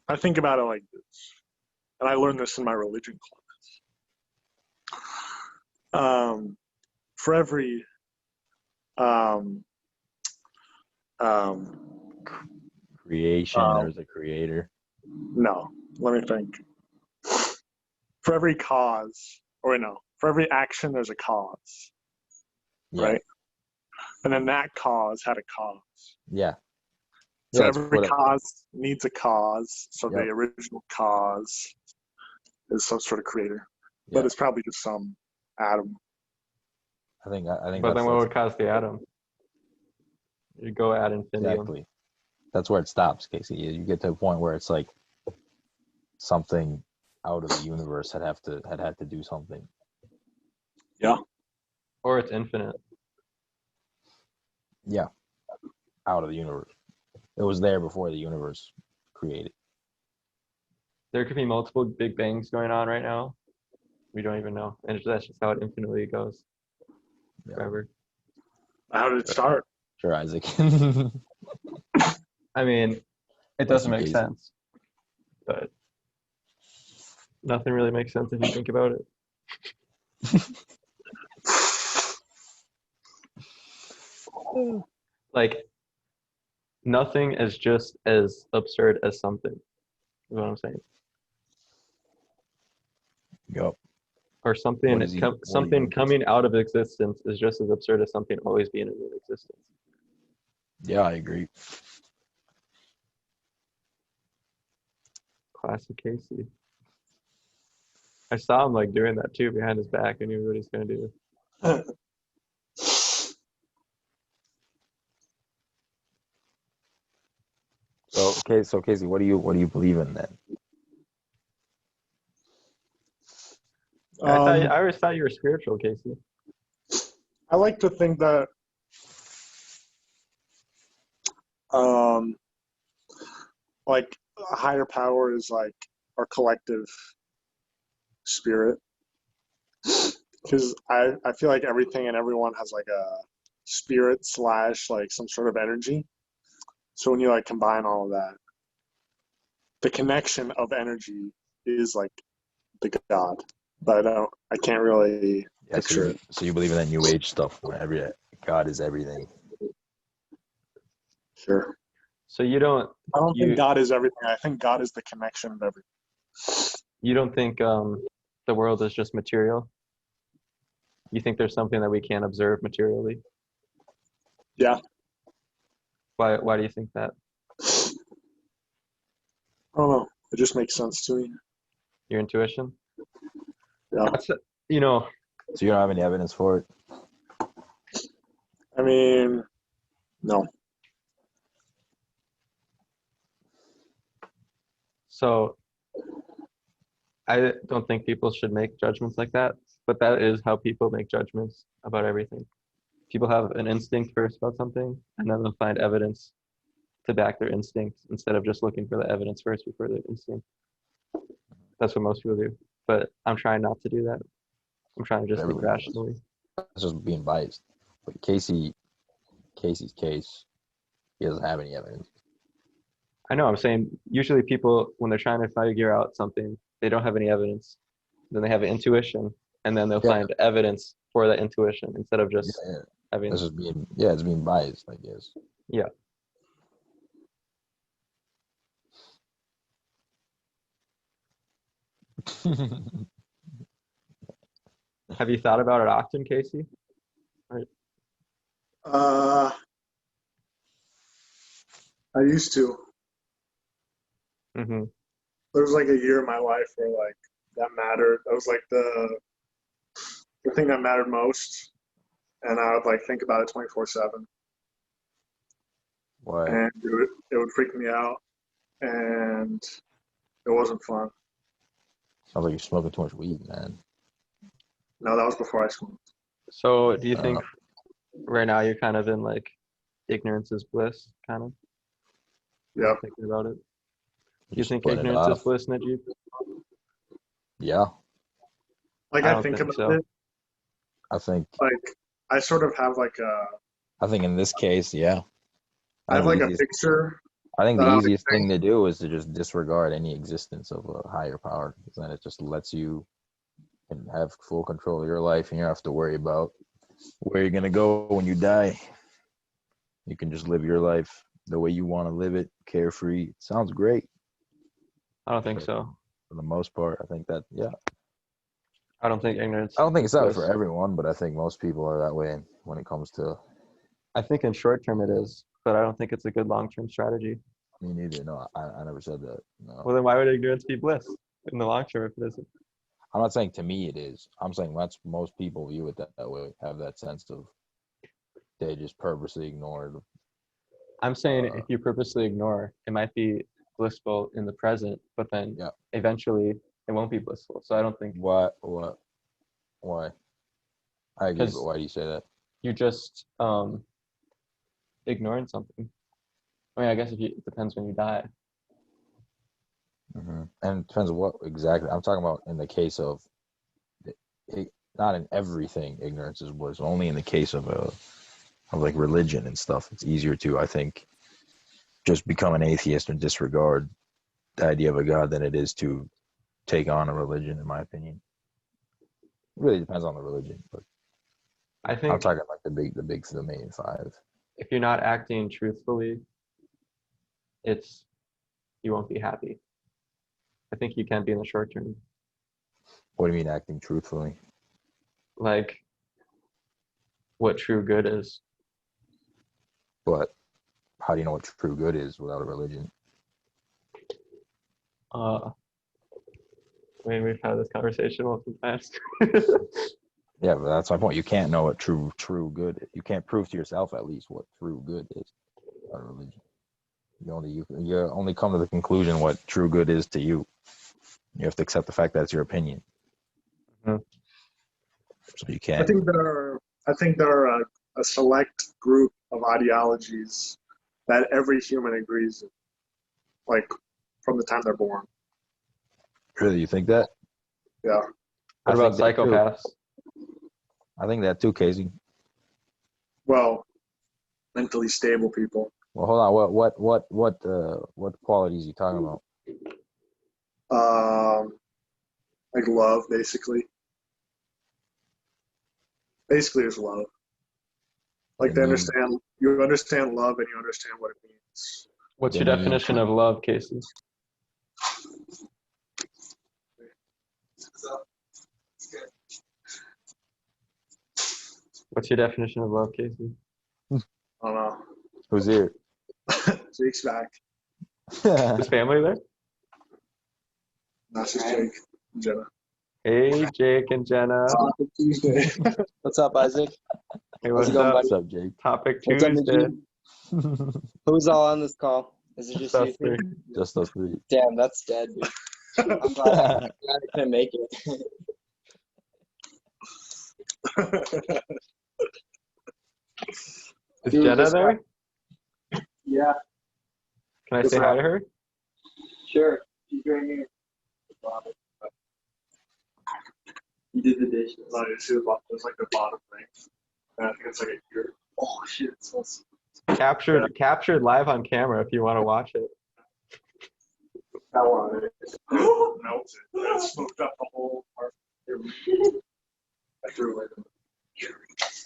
I think about it like this, and I learned this in my religion class. For every creation. There's a creator. no, let me think. For every cause, for every action, there's a cause, Yeah. right? And then that cause had a cause. Yeah. So Yeah, that's every what cause needs a cause. So Yep. the original cause is some sort of creator, Yeah. but it's probably just some atom. I think But that's, then what would cause the atom? You go ad infinitum. exactly. That's where it stops, Casey. You get to a point where it's like something out of the universe had had to do something. Yeah. Or it's infinite. Yeah, out of the universe. It was there before the universe created. There could be multiple Big Bangs going on right now. We don't even know. And that's just how it infinitely goes Yeah. forever. How did it start? Sure, Isaac. I mean, it Bless doesn't you, make Casey. sense. But nothing really makes sense if you think about it. Like, nothing is just as absurd as something, is what I'm saying. Yup. Or something What is he- what something is- coming out of existence is just as absurd as something always being in existence. Yeah, I agree. Classic Casey. I saw him like doing that too behind his back. I knew what he's gonna do. So Casey, what do you believe in then? I always thought you were spiritual, Casey. I like to think that like a higher power is like our collective spirit, because I feel like everything and everyone has like a spirit / like some sort of energy. So when you like combine all of that, the connection of energy is like the God, but I can't really picture it. So you believe in that New Age stuff where God is everything. Sure. So you don't I don't think God is everything. I think God is the connection of everything. you don't think the world is just material? You think there's something that we can't observe materially? Yeah. Why do you think that? I don't know. It just makes sense to me. Your intuition? Yeah. That's, you know, So you don't have any evidence for it? I mean, no. so I don't think people should make judgments like that, but that is how people make judgments about everything. People have an instinct first about something, and then they'll find evidence to back their instinct instead of just looking for the evidence first before their instinct. That's what most people do. But I'm trying not to do that. I'm trying to just think Everybody does. rationally. That's just being biased. But Casey's case, he doesn't have any evidence. I know, I'm saying usually people, when they're trying to figure out something, they don't have any evidence. Then they have an intuition, and then they'll find evidence for that intuition instead of just having. That's just it's being biased, I guess. Yeah. Have you thought about it often, Casey? I used to. Mm-hmm. There was like a year in my life where like that mattered. That was like the thing that mattered most, and I would like think about it 24/7. Why? And it would freak me out, and it wasn't fun. Sounds like you're smoking too much weed, man. No, that was before I smoked. So do you think right now you're kind of in like ignorance is bliss, kind of? Yeah. Thinking about it. Do you Just think put it ignorance is off. bliss, Najib? Yeah, Like I I don't think think about so. it. I think I sort of have like in this case, yeah. I have think like the a easiest- picture. I think that the I easiest think- thing to do is to just disregard any existence of a higher power, because then it just lets you and have full control of your life, and you don't have to worry about where you're gonna go when you die. You can just live your life the way you want to live it, carefree. It sounds great I don't think so. for the most part. I think that, yeah. I don't think ignorance. I don't think it's that way for bliss. everyone, but I think most people are that way when it comes to. I think in short term it is, but I don't think it's a good long term strategy. Me neither. No, I never said that. No. Well, then why would ignorance be bliss in the long term if it isn't? I'm not saying to me it is. I'm saying that's most people view it that way. Have that sense of they just purposely ignore. I'm saying if you purposely ignore, it might be blissful in the present, but then Yeah. eventually it won't be blissful. So I don't think Why? I agree, 'Cause- but why do you say that? you're just ignoring something. I mean, I guess it depends when you die. And it depends on what exactly. I'm talking about in the case of, not in everything, ignorance is bliss. Only in the case of like religion and stuff. It's easier to, I think, just become an atheist and disregard the idea of a God than it is to take on a religion, in my opinion. It really depends on the religion, but I I'm think talking like the main five. if you're not acting truthfully, you won't be happy. I think you can be in the short term. What do you mean acting truthfully? Like what true good is. But how do you know what true good is without a religion? I mean, we've had this conversation multiple times. Yeah, but that's my point. You can't know what true good is. You can't prove to yourself at least what true good is without a religion. You only come to the conclusion what true good is to you. You have to accept the fact that it's your opinion. Mhm. So you I can't. think there are a select group of ideologies that every human agrees in, like from the time they're born. Really, you think that? Yeah. What about think that too. psychopaths? I think that too, Casey. Well, mentally stable people. Well, hold on. What qualities are you talking about? Like love, basically. Basically, it's love. Like The need. you understand love and you understand what it means. What's The your need. definition of love, Casey? What's your definition of love, Casey? I don't know. Who's here? Jake's back. Is family there? That's just Jake and Jenna. Hey, Jake and Jenna. Topic Tuesday. What's up, Isaac? Hey, How's what's it going, up? What's up, Jake? Topic What's up, Tuesday. Najib? Who's all on this call? Is it just Us you three. three? Just us three. Damn, that's dead, dude. I'm glad I couldn't make it. Is Dude, Jenna this there? Yeah, Can I What's say hi up? to her? sure. She's right here. You did the dishes. No, you see there's like the bottom thing. And I think it's like a gear. Oh shit, it smells. Captured live on camera if you want to watch it. That one. It melted. It smoked up the whole part. I threw it away.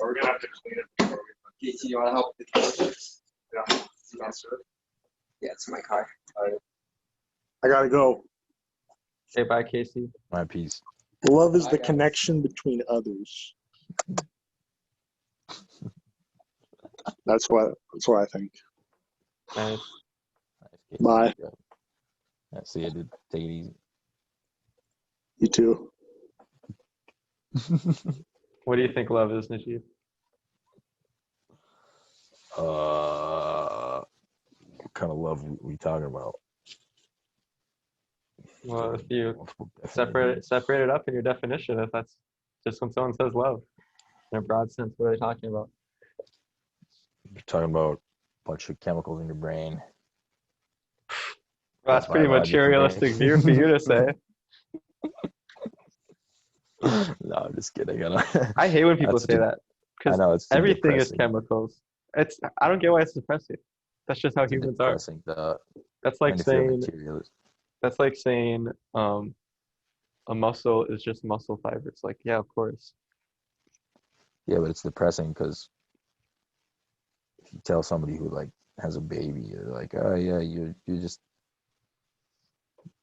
We're gonna have to clean it before we Casey, you want to help with the dishes? yeah. That's it. Yeah, it's my car. I gotta go. Say bye, Casey. My piece. Love is Bye, the guys. connection between others. That's what I think. Nice. Bye. Yeah, see you, dude. Take it easy. You too. What do you think love is, Najib? What kind of love we talking about? Well, if you Multiple definitions. separate it up in your definition, if that's just when someone says love, in a broad sense, what are they talking about? You're talking about a bunch of chemicals in your brain. Well, that's pretty materialistic view for you to say. No, I'm just kidding. I hate when people That's say too- that I because know it's too everything is depressing. chemicals. I don't get why it's depressing. That's just how Too humans are. depressing. That's I like mean, if you're a saying materialist. that's like saying a muscle is just muscle fibers. Like, yeah, of course. Yeah, but it's depressing because if you tell somebody who like has a baby, you're like, oh yeah, you just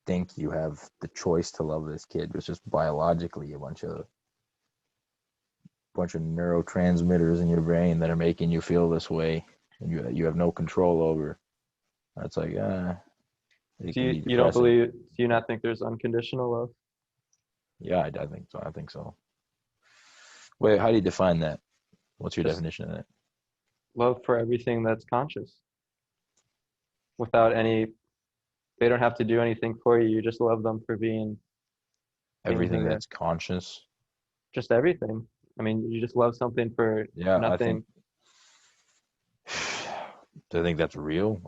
think you have the choice to love this kid. It's just biologically a bunch of neurotransmitters in your brain that are making you feel this way, and you have no control over. That's like it can be You don't depressing. believe? Do you not think there's unconditional love? Yeah, I think so. I think so. Wait, how do you define that? What's your Just- definition of that? Love for everything that's conscious, without any they don't have to do anything for you. You just love them for being Everything there. that's conscious. Just everything. I mean, you just love something for Yeah, nothing. Do I think that's real?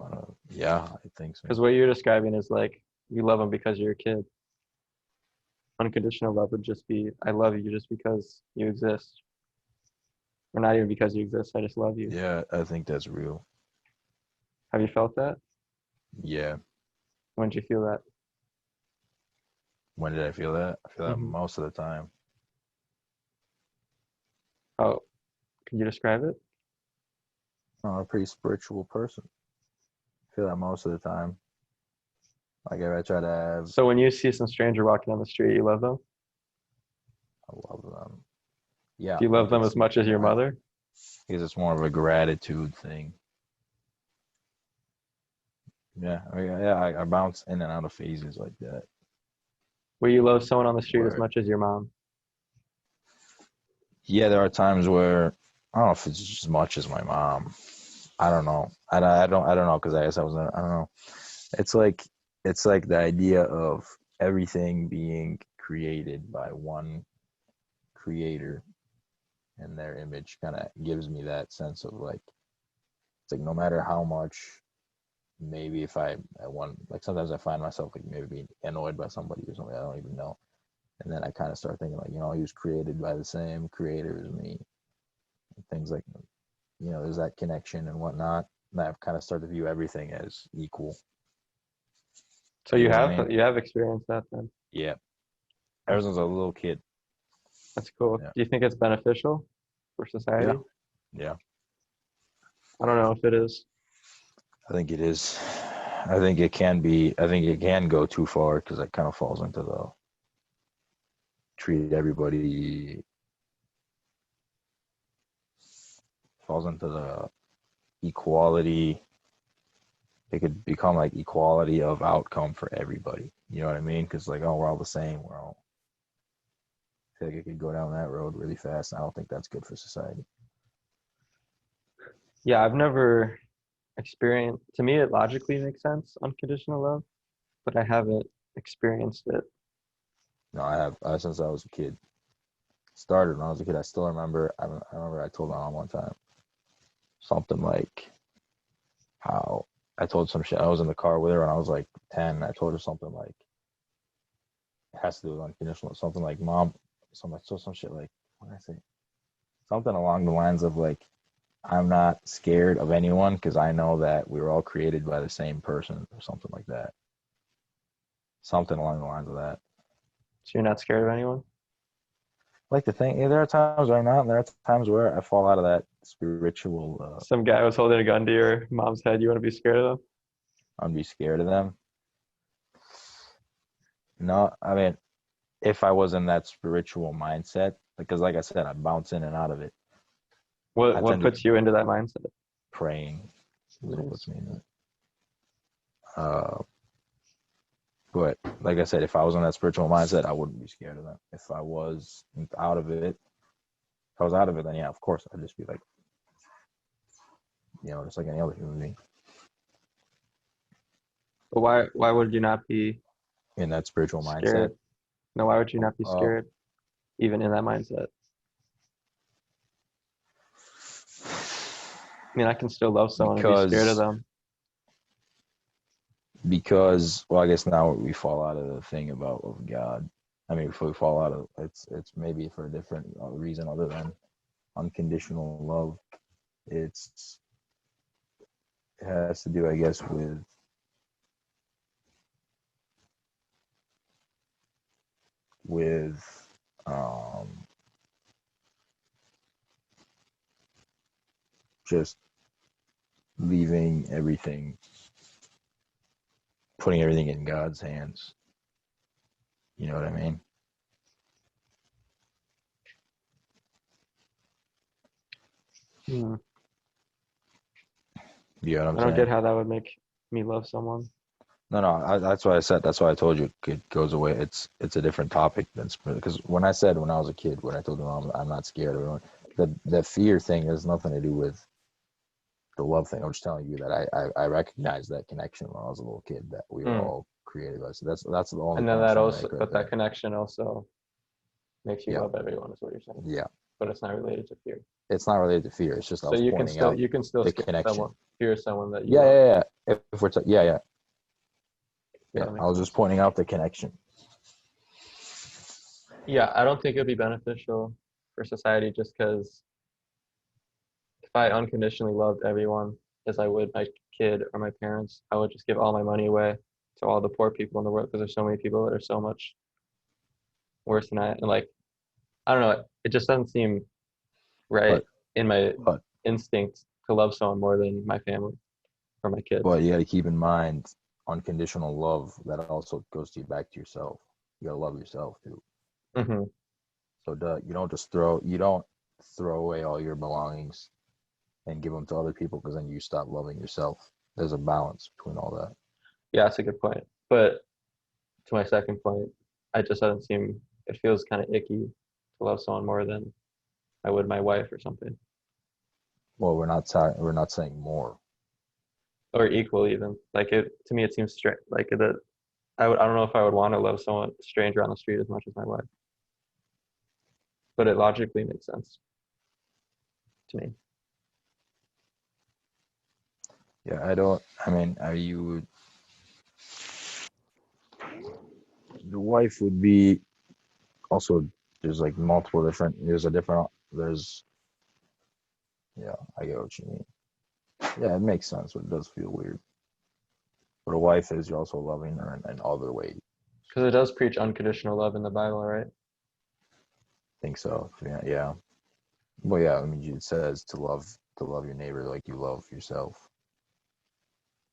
Yeah, I think so. Because what you're describing is like you love them because you're a kid. Unconditional love would just be I love you just because you exist, or not even because you exist. I just love you. Yeah, I think that's real. Have you felt that? Yeah. When did you feel that? When did I feel that? I feel that Mhm. most of the time. Oh, can you describe it? I'm a pretty spiritual person. I feel that most of the time. Like if I try to have, So when you see some stranger walking down the street, you love them? I love them. Yeah, Do you love like them it's as much as your more, mother? because it's more of a gratitude thing. Yeah, I mean, yeah, I bounce in and out of phases like that. Will you love someone on the street as Where, much as your mom? yeah, there are times where I don't know if it's as much as my mom. I don't know. I don't know because I guess I don't know. It's like the idea of everything being created by one creator and their image kind of gives me that sense of like it's like no matter how much maybe if I want like sometimes I find myself like maybe being annoyed by somebody or something I don't even know. And then I kind of start thinking like, he was created by the same creator as me. And things like there's that connection and whatnot. And I've kind of started to view everything as equal. So You you know what I have mean? you have experienced that then. Yeah. Ever since I was a little kid. That's cool. Yeah. Do you think it's beneficial for society? Yeah. I don't know if it is. I think it is. I think it can be. I think it can go too far because it kind of falls into the treat everybody. Falls into the equality. It could become like equality of outcome for everybody. You know what I mean? Because like, oh, we're all the same. We're all. I feel like it could go down that road really fast. I don't think that's good for society. Yeah, I've never experienced. To me, it logically makes sense, unconditional love, but I haven't experienced it. No, I have since I was a kid. Started when I was a kid. I still remember. I remember I told my mom one time something like how I told some shit. I was in the car with her when I was like 10. I told her something like it has to do with unconditional. Something like mom. Some shit like what did I say? Something along the lines of like I'm not scared of anyone because I know that we were all created by the same person or something like that. Something along the lines of that. So you're not scared of anyone? Like the thing, there are times where I'm not, and there are times where I fall out of that spiritual. Some guy was holding a gun to your mom's head. You want to be scared of them? I'd be scared of them. No, I mean, if I was in that spiritual mindset, because like I said, I bounce in and out of it. I What tend to puts you into that mindset? praying is what Nice. puts me in it. But like I said, if I was in that spiritual mindset, I wouldn't be scared of them. If I was out of it, then yeah, of course, I'd just be like, just like any other human being But why would you not be in that spiritual scared? mindset. No, why would you not be Uh, scared, even in that mindset? I mean, I can still love someone and be scared of them. Because well, I guess now we fall out of the thing of God. I mean, if we fall out of it's maybe for a different reason other than unconditional love. It has to do, I guess, with just leaving everything, putting everything in God's hands. You know what I mean? Hmm. You know what I'm I don't saying? get how that would make me love someone. No, that's why I said. That's why I told you it goes away. It's a different topic than because when I said when I was a kid, when I told you I'm not scared of anyone, the fear thing has nothing to do with the love thing. I'm just telling you that I recognized that connection when I was a little kid, that we were all created by. So that's the only And then point that I'm also, make right but there. that connection also makes you Yeah. love everyone, is what you're saying. Yeah, But it's not related to fear. it's not related to fear. It's just I So was you can pointing still out the the connection. fear someone that you Yeah, love. yeah, yeah. If we're yeah. Yeah, I was just pointing out the connection. Yeah, I don't think it'd be beneficial for society just because if I unconditionally loved everyone as I would my kid or my parents, I would just give all my money away to all the poor people in the world because there's so many people that are so much worse than I. And like, I don't know, it just doesn't seem right But in my but instinct to love someone more than my family or my kids. but you got to keep in mind unconditional love. That also goes to you back to yourself. You got to love yourself too. Hmm. So you don't throw away all your belongings and give them to other people because then you stop loving yourself. There's a balance between all that. Yeah, that's a good point. But to my second point, it just doesn't seem, it feels kind of icky to love someone more than I would my wife or something, Well, we're not saying more. or equal even. Like it to me, it seems straight. Like that, I don't know if I would want to love someone stranger on the street as much as my wife, but it logically makes sense to me. Yeah, I don't. I mean, the wife would be also. There's like multiple different. There's. Yeah, I get what you mean. Yeah, it makes sense, but it does feel weird. But a wife is you're also loving her in other ways. Because it does preach unconditional love in the Bible, right? Think so. Yeah, yeah. Well, yeah. I mean, it says to love your neighbor like you love yourself.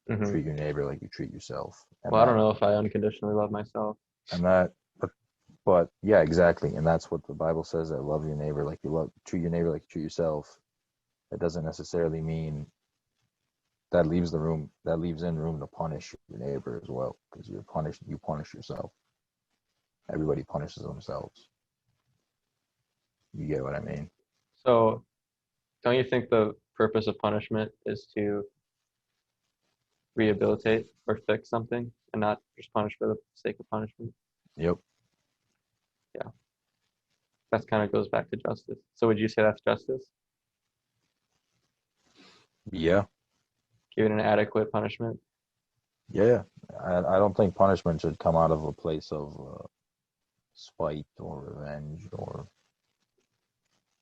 Hmm. Treat your neighbor like you treat yourself. Well, I don't know if I unconditionally love myself. And that, but yeah, exactly. And that's what the Bible says, that love your neighbor like you treat your neighbor like you treat yourself. That doesn't necessarily mean that leaves in room to punish your neighbor as well, because you punish yourself. Everybody punishes themselves. You get what I mean? So, don't you think the purpose of punishment is to rehabilitate or fix something and not just punish for the sake of punishment? Yep. Yeah, that kind of goes back to justice. So, would you say that's justice? Yeah. Giving an adequate punishment? Yeah. I don't think punishment should come out of a place of spite or revenge, or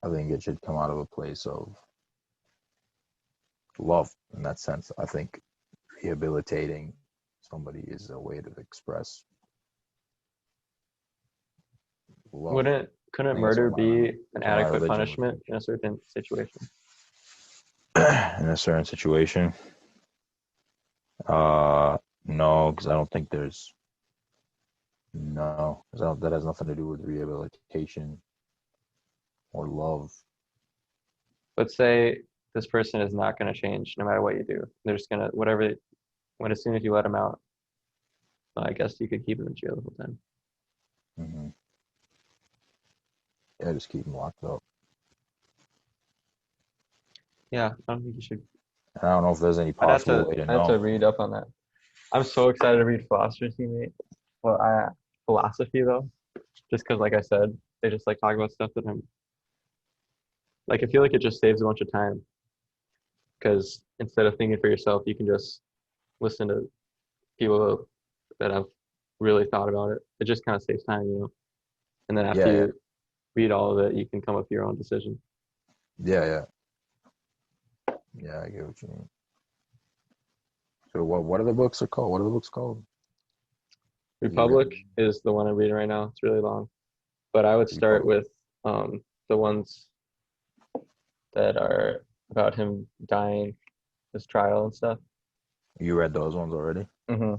I think it should come out of a place of love in that sense. I think rehabilitating somebody is a way to express love. I Couldn't think that's murder what be an my adequate religion would punishment in a certain situation? in a certain situation. No, because I don't think there's no, because that has nothing to do with rehabilitation or love. Let's say this person is not going to change no matter what you do. They're just going to, whatever, when as soon as you let them out, I guess you could keep them in jail the whole time. Mm-hmm. Yeah, just keep them locked up. Yeah, I don't think you should. And I don't know if there's any I'd have possible to, way to I'd have to know. read up on that. I'm so excited to read philosophy, mate. Well, philosophy though, just because, like I said, they just like talk about stuff that I'm like. I feel like it just saves a bunch of time because instead of thinking for yourself, you can just listen to people that have really thought about it. It just kind of saves time, you know. And then after Yeah, you read all of it, you can come up with your own decision. yeah. I get what you mean. So what are the books are called? What are the books called? Republic is the one I'm reading right now. It's really long, but I would start Republic. with the ones that are about him dying, his trial and stuff. You read those ones already? Mm-hmm.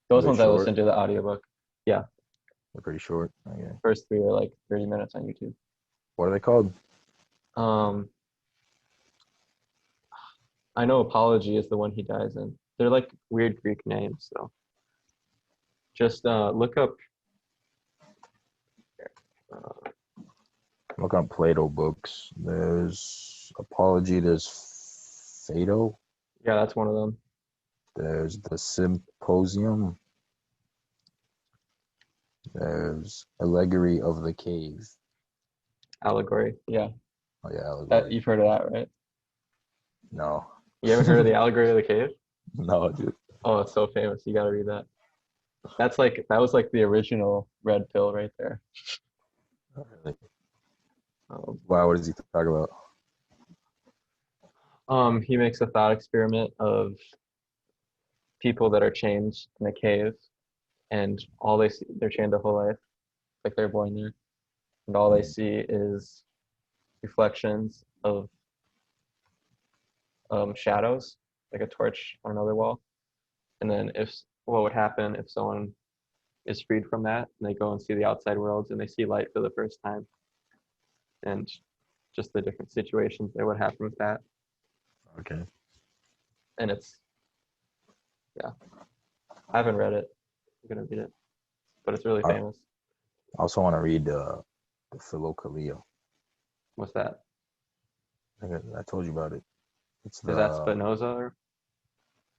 Those Are they ones I short? listened to the audiobook. Yeah, They're pretty short. Okay. first three are like 30 minutes on YouTube. What are they called? I know Apology is the one he dies in. They're like weird Greek names, so just look up. Uh, Look on Plato books. There's Apology. There's Phaedo. Yeah, that's one of them. There's the Symposium. There's Allegory of the Cave. Allegory. Yeah, Oh yeah, that Allegory. you've heard of that, right? No. You haven't heard of the Allegory of the Cave? No, dude. Oh, it's so famous. You gotta read that. That was like the original red pill right there. Not really. Um, Wow, what does he talk about? he makes a thought experiment of people that are chained in a cave, and all they see, they're chained their whole life, like they're born there, and all they see is reflections of shadows, like a torch on another wall. And then what would happen if someone is freed from that and they go and see the outside world and they see light for the first time, and just the different situations that would happen with that. Okay. And yeah, I haven't read it. I'm gonna read it, but it's really famous. I also want to read the Philokalia. What's that? I told you about it. It's Is that Spinoza? Or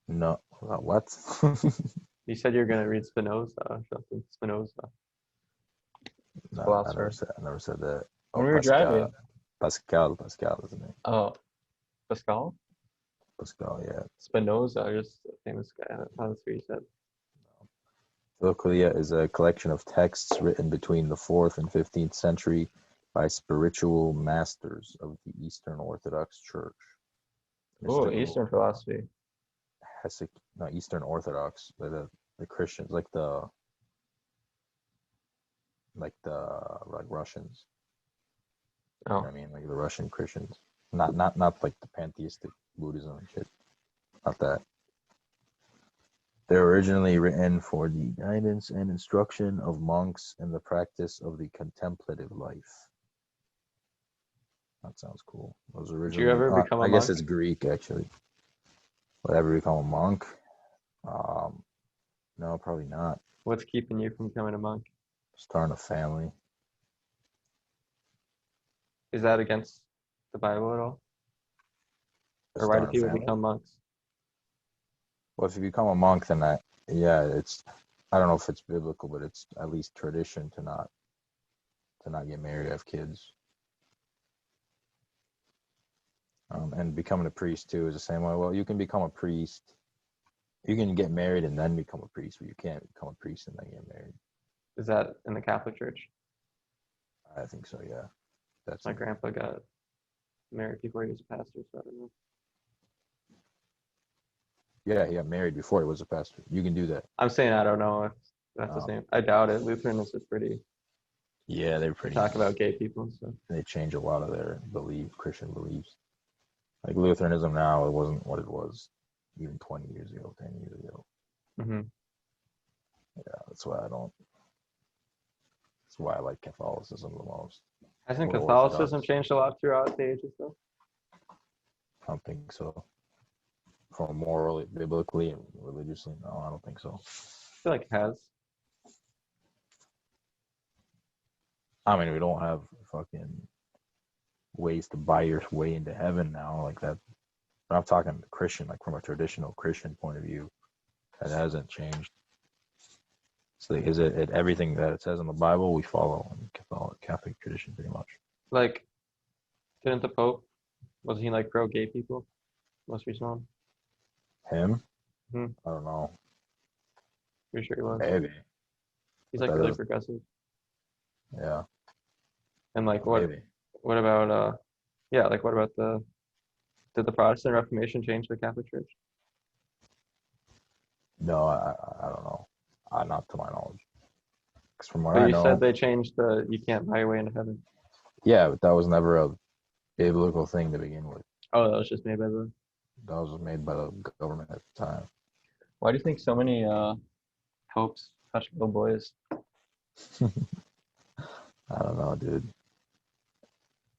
no, what? you said you're gonna read Spinoza or something? Spinoza. No, Philosopher. I never said that. When we were driving. Pascal, isn't it? Oh, Pascal? Pascal, yeah. Spinoza, just a famous guy. That's what you said. Philokalia is a collection of texts written between the 4th and 15th century by spiritual masters of the Eastern Orthodox Church. Oh, Eastern philosophy. Eastern Orthodox, the Christians, like Russians. Oh. You know what I mean, like the Russian Christians, not like the pantheistic Buddhism and shit. Not that. They were originally written for the guidance and instruction of monks in the practice of the contemplative life. That sounds cool. Those originally. Did you ever become a monk? I guess it's Greek, actually. Would I ever become a monk? No, probably not. What's keeping you from becoming a monk? Starting a family. Is that against the Bible at all? Or why do people become monks? Well, if you become a monk, then I don't know if it's biblical, but it's at least tradition to not get married, have kids. And becoming a priest too is the same way. Well, you can become a priest, you can get married and then become a priest, but you can't become a priest and then get married. Is that in the Catholic Church? I think so, yeah. My grandpa got married before he was a pastor, so I don't know. Yeah, he got married before he was a pastor. You can do that. I'm saying I don't know if that's the same. I doubt it. Lutherans is pretty. Yeah, they're pretty. Talk about gay people and stuff. They change a lot of their Christian beliefs. Like Lutheranism now, it wasn't what it was even 20 years ago, 10 years ago. Mm-hmm. Yeah, that's why I like Catholicism the most. Hasn't Catholicism changed a lot throughout the ages, though? I don't think so. From morally, biblically, and religiously, no, I don't think so. I feel like it has. I mean, we don't have fucking ways to buy your way into heaven now, like that. But I'm talking Christian, like from a traditional Christian point of view, that hasn't changed. So is it everything that it says in the Bible we follow in Catholic tradition pretty much? Like, didn't the Pope, wasn't he like pro gay people? Most recent one? Him? Mm-hmm. I don't know. Pretty sure he was. Maybe. He's like really progressive. Yeah. And like what? Maybe. What about did the Protestant Reformation change the Catholic Church? No, I don't know. Not to my knowledge. Because from what I know, you said they changed you can't buy your way into heaven. Yeah, but that was never a biblical thing to begin with. Oh, that was just made by the. That was made by the government at the time. Why do you think so many popes touch little boys? I don't know, dude.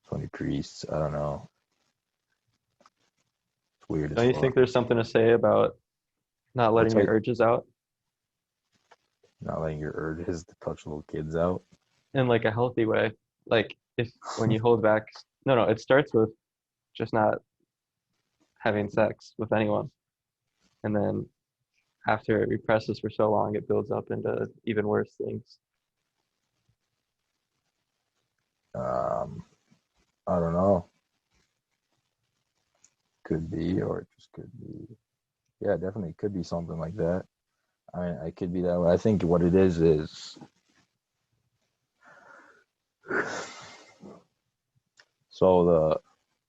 20 priests. I don't know. It's weird. Don't you think there's something to say about not letting your urges out? Not letting your urges to touch little kids out? In like a healthy way. Like when you hold back. No, it starts with just not having sex with anyone. And then after it represses for so long, it builds up into even worse things. I don't know. Could be, or it just could be. Yeah, definitely could be something like that. I mean, it could be that way. I think what it is so the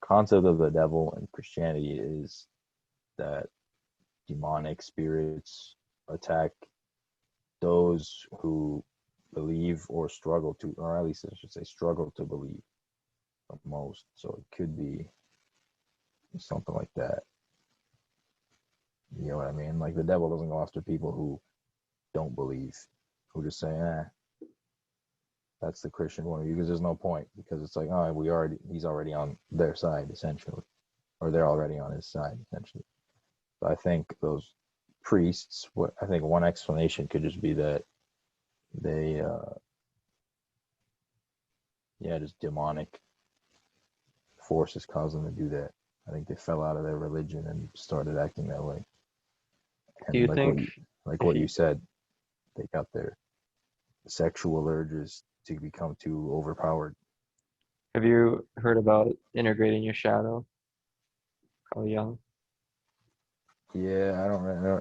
concept of the devil in Christianity is that demonic spirits attack those who believe or struggle to, or at least I should say struggle to believe the most. So it could be something like that. You know what I mean? Like the devil doesn't go after people who don't believe, who just say, that's the Christian point of view, because there's no point, because it's like, he's already on their side essentially, or they're already on his side essentially. So I think those priests, I think one explanation could just be that they, just demonic forces cause them to do that. I think they fell out of their religion and started acting that way. And Do you think, what you said, they got their sexual urges to become too overpowered. have you heard about integrating your shadow? Carl Jung. Yeah,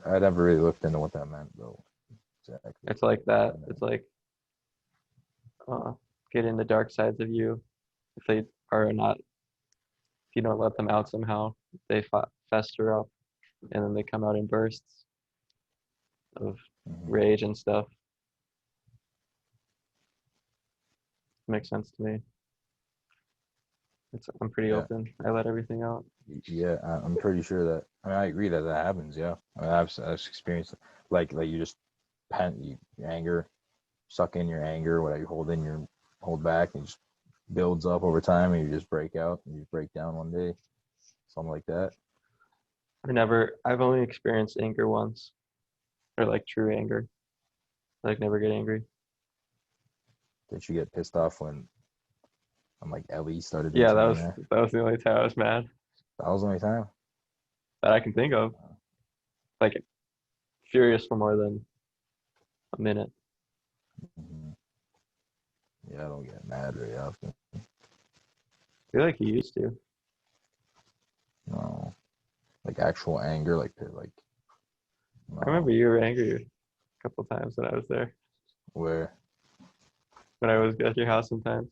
I never really looked into what that meant though. Exactly. It's like that. It's like getting the dark sides of you. If they are not, if you don't let them out somehow, they fester up, and then they come out in bursts of rage and stuff. Makes sense to me. I'm pretty open. I let everything out. Yeah, I'm pretty sure that. I mean, I agree that happens. Yeah, I mean, I've experienced like you just anger, suck in your anger, whatever you hold back, and it just builds up over time, and you just break out, and you break down one day, something like that. I've only experienced anger once, or like true anger. Like never get angry. Did you get pissed off when like Ellie started? Yeah, that was the only time I was mad. That was the only time that I can think of. Like furious for more than a minute. Mm-hmm. Yeah, I don't get mad very often. I feel like you used to. No, like actual anger, like. No. I remember you were angry a couple times when I was there. Where? When I was at your house sometimes.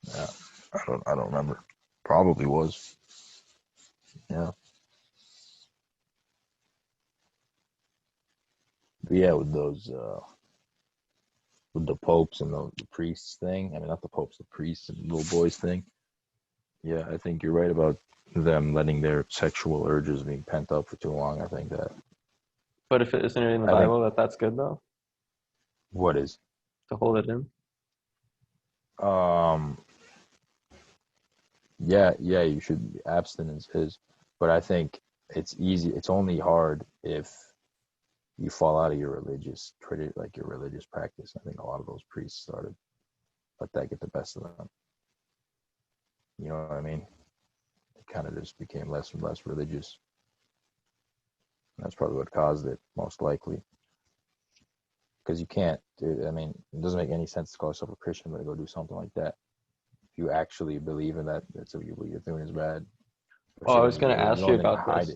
Yeah, I don't remember. Probably was. Yeah. But yeah, with those, with the popes and the priests thing. I mean, not the popes, the priests and little boys thing. Yeah, I think you're right about them letting their sexual urges being pent up for too long. I think that. But if it isn't in the Bible, that's good though. What is? To hold it in. Yeah, you should. Abstinence is, but I think it's easy. It's only hard if you fall out of your religious practice. I think a lot of those priests let that get the best of them. You know what I mean? They kind of just became less and less religious. And that's probably what caused it, most likely. Because you can't, I mean, it doesn't make any sense to call yourself a Christian but to go do something like that. If you actually believe in that, that's what you're doing is bad. Oh, I was going to ask you about this.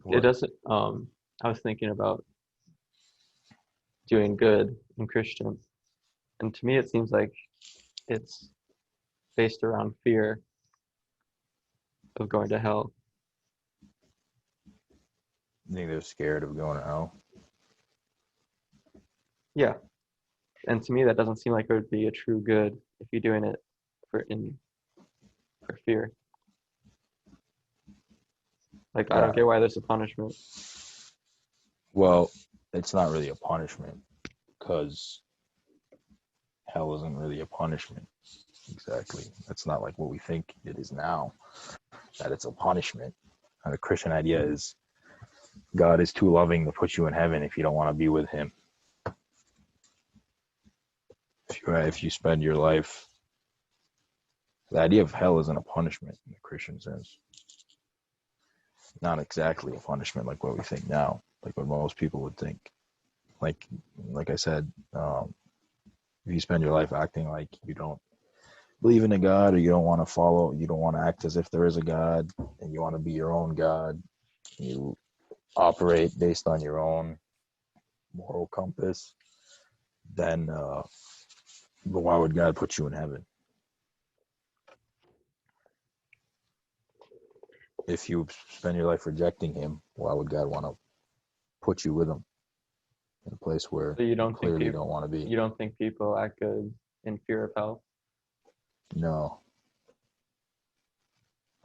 It doesn't, I was thinking about doing good in Christian. And to me, it seems like it's based around fear of going to hell. You think they're scared of going to hell? Yeah. And to me, that doesn't seem like it would be a true good if you're doing it for fear. Like, I don't get why there's a punishment. Well, it's not really a punishment because hell isn't really a punishment. Exactly. That's not like what we think it is now, that it's a punishment. And the Christian idea is God is too loving to put you in heaven if you don't want to be with him. If you spend your life, the idea of hell isn't a punishment in the Christian sense. not exactly a punishment like what we think now, like what most people would think. Like I said, if you spend your life acting like you don't believe in a God, or you don't want to follow, you don't want to act as if there is a God, and you want to be your own God, you operate based on your own moral compass, then but why would God put you in heaven? If you spend your life rejecting him, why would God want to put you with him in a place where So you you don't think clearly people, don't want to be? you don't think people act good in fear of hell? No,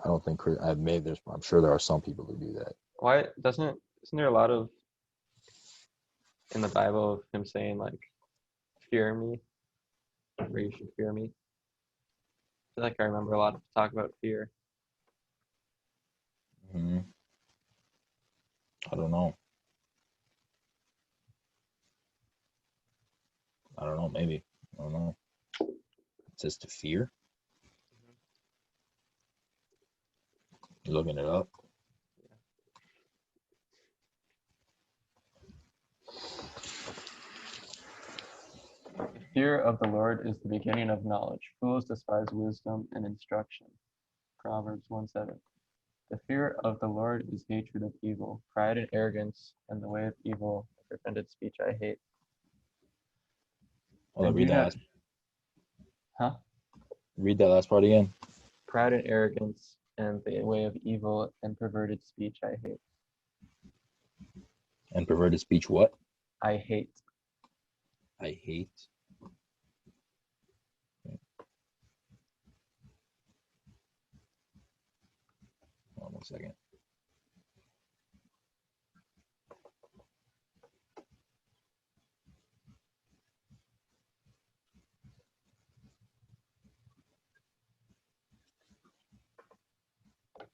I don't think. I'm sure there are some people who do that. Why isn't there a lot of in the Bible of him saying like, fear me, or you should fear me? I feel like I remember a lot of talk about fear. Mm-hmm. I don't know. Maybe. I don't know. It says to fear. You're looking it up. The fear of the Lord is the beginning of knowledge. Fools despise wisdom and instruction. Proverbs 1:7. The fear of the Lord is hatred of evil. Pride and arrogance and the way of evil and pretended speech I hate. Hold on, And read do that not, last. huh? Read that last part again. Pride and arrogance and the way of evil and perverted speech I hate. And perverted speech. What? I hate. I hate. Hold on 1 second.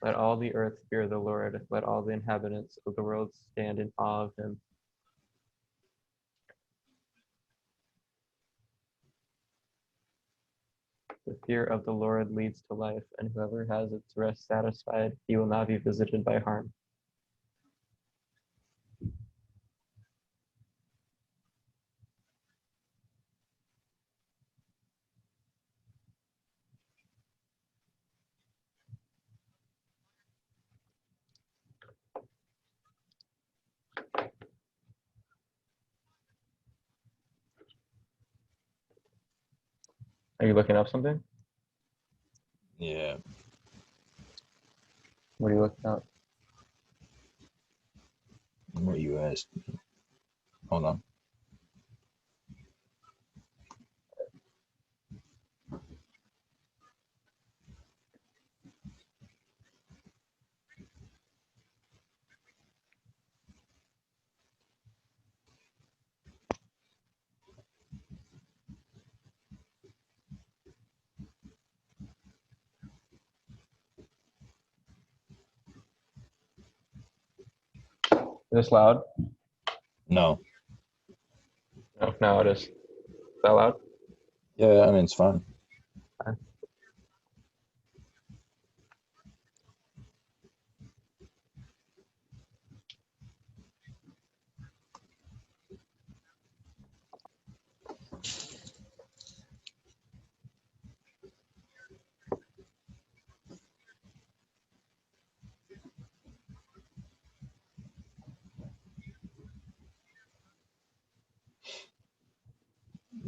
Let all the earth fear the Lord. Let all the inhabitants of the world stand in awe of him. The fear of the Lord leads to life, and whoever has its rest satisfied, he will not be visited by harm. Are you looking up something? Yeah. What are you looking up? What you asked. Hold on. Is this loud? No. No, now it is. Is that loud? Yeah, I mean it's fine.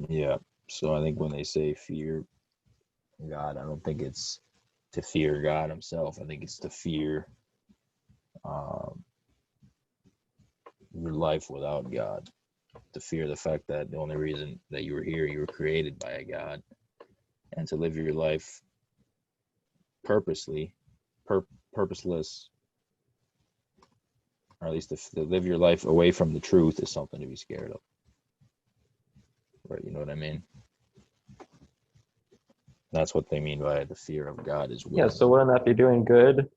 Yeah. So I think when they say fear God, I don't think it's to fear God himself. I think it's to fear um, your life without God. To fear the fact that the only reason that you were here, you were created by a God, and to live your life purposely, purposeless, or at least to live your life away from the truth is something to be scared of. Right? You know what I mean? That's what they mean by the fear of God as well. Yeah, so wouldn't that be doing good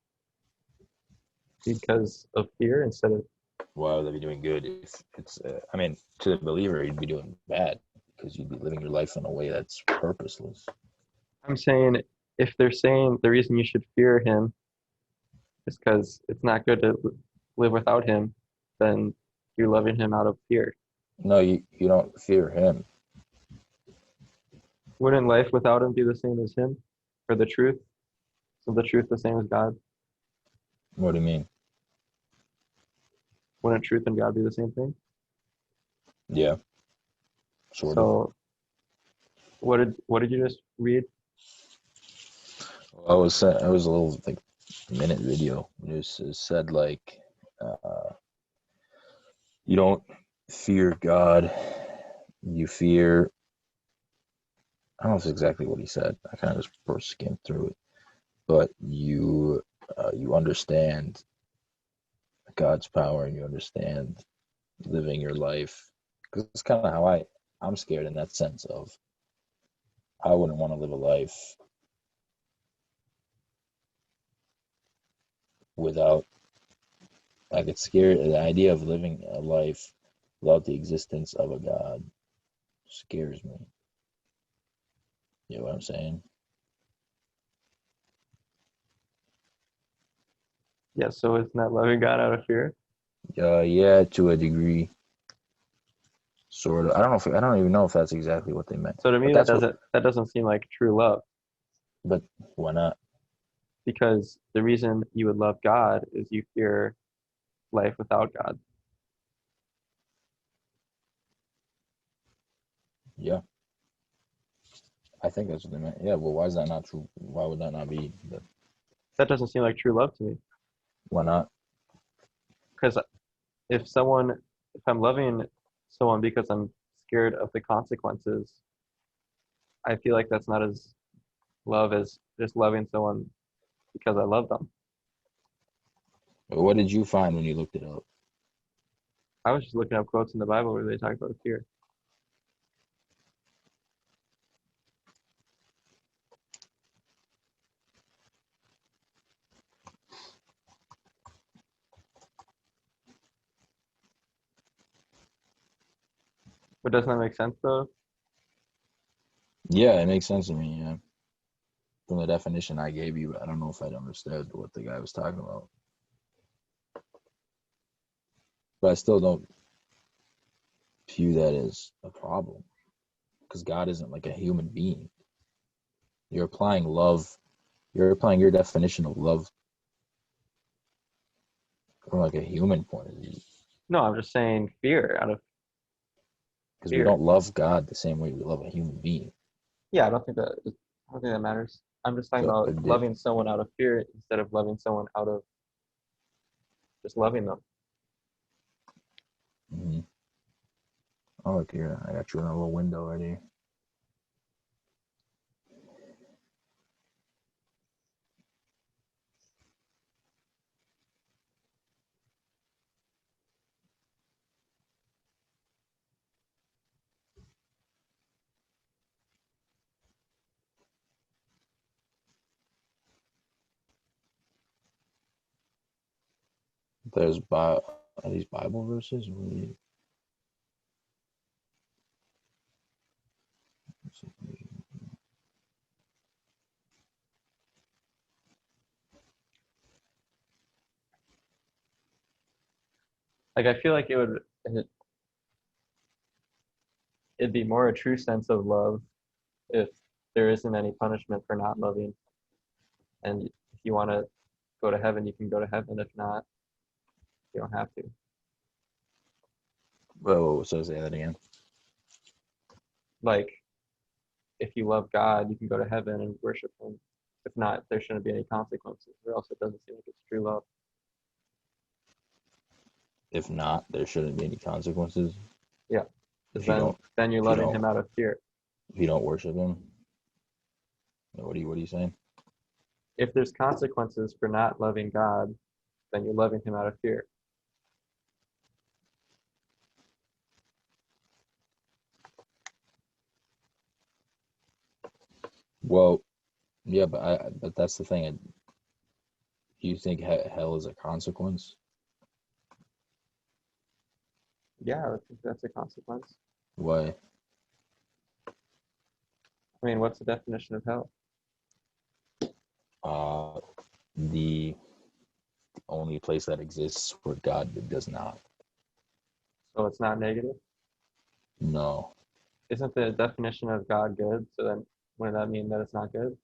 because of fear instead of... Why would they be doing good if it's, I mean, to the believer, you'd be doing bad because you'd be living your life in a way that's purposeless. I'm saying if they're saying the reason you should fear him Just because it's not good to live without him, then you're loving him out of fear. No, you don't fear him. Wouldn't life without him be the same as him? For the truth? So the truth the same as God? What do you mean? Wouldn't truth and God be the same thing? Yeah, sort of. So what did you just read? I was a little like minute video. It said like you don't fear God, you fear. I don't know if it's exactly what he said. I kind of just first skimmed through it, but you understand God's power and you understand living your life because it's kind of how I'm scared in that sense of I wouldn't want to live a life without. I get scared. The idea of living a life without the existence of a God scares me. You know what I'm saying? Yeah, so isn't that loving God out of fear? Yeah, to a degree, sort of. I don't even know if that's exactly what they meant. So to But me that's what. that doesn't seem like true love, But why not? because the reason you would love God is you fear life without God. Yeah, I think that's what they meant. Yeah. Well, why is that not true? Why would that not be? That doesn't seem like true love to me. Why not? Because if I'm loving someone because I'm scared of the consequences, I feel like that's not as love as just loving someone because I love them. What did you find when you looked it up? I was just looking up quotes in the Bible where they talk about fear. But doesn't that make sense though? Yeah, it makes sense to me. Yeah, from the definition I gave you, I don't know if I'd understood what the guy was talking about, but I still don't view that as a problem because God isn't like a human being. You're applying love. You're applying your definition of love from like a human point of view No, I'm just saying fear out of because we fear. don't love God the same way we love a human being. Yeah, I don't think that matters. I'm just talking So, about loving someone out of fear instead of loving someone out of just loving them. mhm. Oh, look here. I got you in a little window right here. Are these Bible verses? Like I feel like it'd be more a true sense of love if there isn't any punishment for not loving. And if you want to go to heaven, you can go to heaven. If not, you don't have to. Whoa, so say that again. Like if you love God, you can go to heaven and worship Him. If not, there shouldn't be any consequences, or else it doesn't seem like it's true love. If not, there shouldn't be any consequences. Yeah, If because you then you're if you loving don't, Him out of fear. if you don't worship him, what are you saying? If there's consequences for not loving God, then you're loving Him out of fear. Well, yeah, but that's the thing. Do you think hell is a consequence? Yeah, I think that's a consequence. Why? I mean, what's the definition of hell? Uh, the only place that exists where God does not. So it's not negative. No. Isn't the definition of God good? So then, wouldn't that mean that it's not good?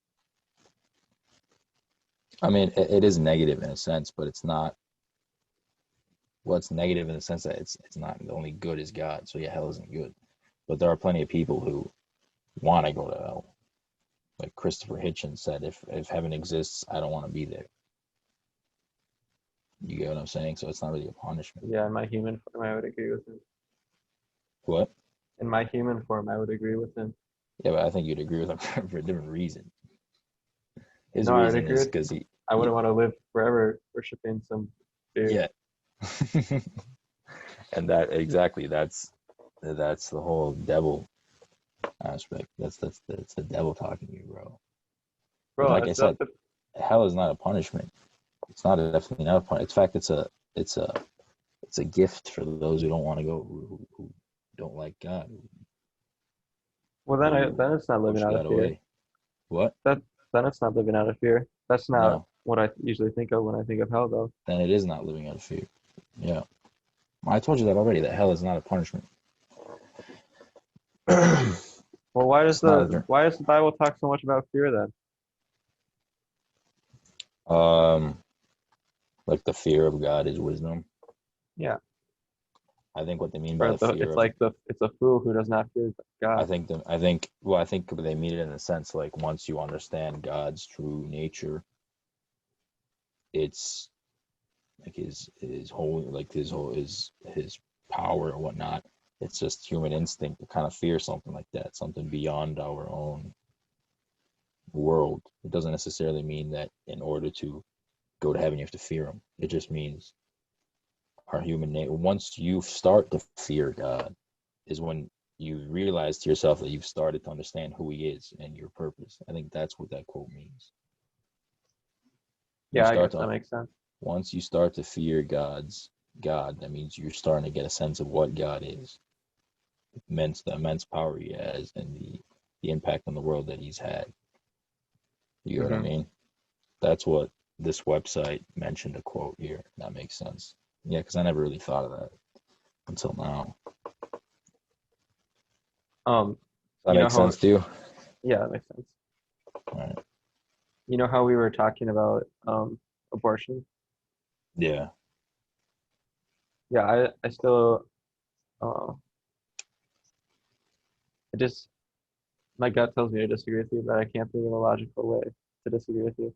I mean, it is negative in a sense, but it's not. Well, it's negative in the sense that it's not the only good is God. So yeah, hell isn't good. But there are plenty of people who want to go to hell. Like Christopher Hitchens said, if heaven exists, I don't want to be there. You get what I'm saying? So it's not really a punishment. Yeah, in my human form, I would agree with him. What? In my human form, I would agree with him. Yeah, but I think you'd agree with him for a different reason. His No, I would reason agree is with because he. I wouldn't want to live forever worshiping some dude. Yeah. And that exactly that's the whole devil aspect. That's the devil talking to you, bro. But Bro, like I I still have said, to. hell is not a punishment. It's not definitely not a punishment. In fact, it's a gift for those who don't want to go, who don't like God, Well, who then it's not living push out God of fear. away. What? Then it's not living out of fear. That's not No, what I usually think of when I think of hell, though. then it is not living out of fear. Yeah, I told you that already. That hell is not a punishment. Well, why does It's not the Bible talk so much about fear then? like the fear of God is wisdom. Yeah, I think what they mean by the fear it's of, like it's a fool who does not fear I God. think they mean it in the sense like once you understand God's true nature, it's like his whole like his power or whatnot. It's just human instinct to kind of fear something like that, something beyond our own world. It doesn't necessarily mean that in order to go to heaven you have to fear him. It just means our human nature. Once you start to fear God, is when you realize to yourself that you've started to understand who he is and your purpose. I think that's what that quote means. You Yeah, I start guess to that makes sense. Once you start to fear God, that means you're starting to get a sense of what God is, the immense power he has, and the impact on the world that he's had. You know what I mean? That's what this website mentioned a quote here. That makes sense. Yeah, because I never really thought of that until now. That You know makes how? sense to you? Yeah, that makes sense. All right. You know how we were talking about abortion? Yeah. Yeah, I still uh, I just my gut tells me to disagree with you, but I can't think of a logical way to disagree with you.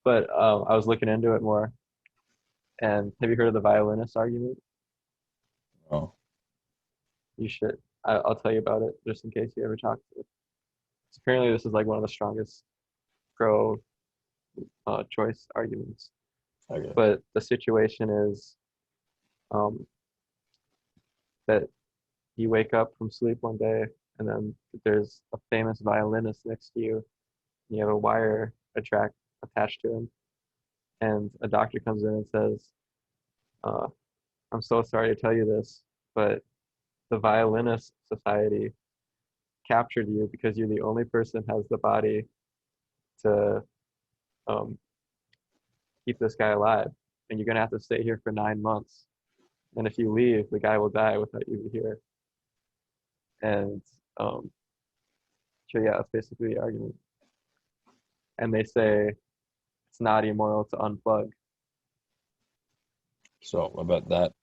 But I was looking into it more, and have you heard of the violinist argument? Oh. You should. I'll tell you about it just in case you ever talk to it. Apparently, this is like one of the strongest pro choice arguments. Okay. But the situation is um, that you wake up from sleep one day, and then there's a famous violinist next to you, and you have a wire attached to him, and a doctor comes in and says, uh, "I'm so sorry to tell you this, but the Violinist Society captured you because you're the only person who has the body to um, keep this guy alive, and you're gonna have to stay here for 9 months. And if you leave, the guy will die without you here." And so yeah, that's basically the argument. And they say it's not immoral to unplug. So about that,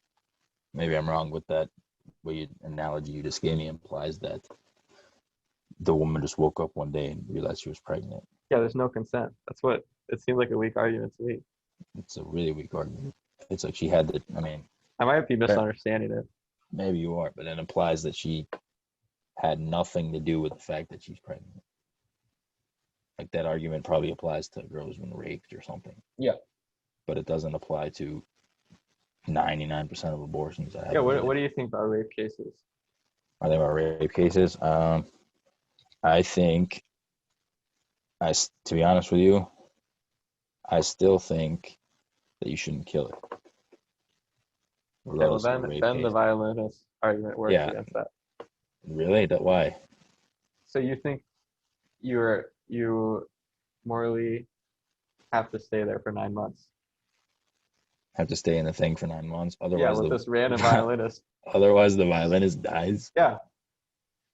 maybe I'm wrong with that. Analogy you just gave me implies that the woman just woke up one day and realized she was pregnant. Yeah, there's no consent. That's what it seems like a weak argument to me. It's a really weak argument. It's like she had I mean, I might be misunderstanding it. maybe you are, but it implies that she had nothing to do with the fact that she's pregnant. Like that argument probably applies to girls who've been raped or something. Yeah. But it doesn't apply to 99% of abortions that Yeah, happen. what do you think about rape cases? Are they about rape cases? I think, to be honest with you, I still think that you shouldn't kill it. Okay, well Regardless of a rape then case. the violinist argument works Yeah. against that. Really? Why? So you think you morally have to stay there for 9 months? Have to stay in the thing for 9 months. Yeah, Otherwise, with this random violinist. otherwise the violinist dies. Yeah,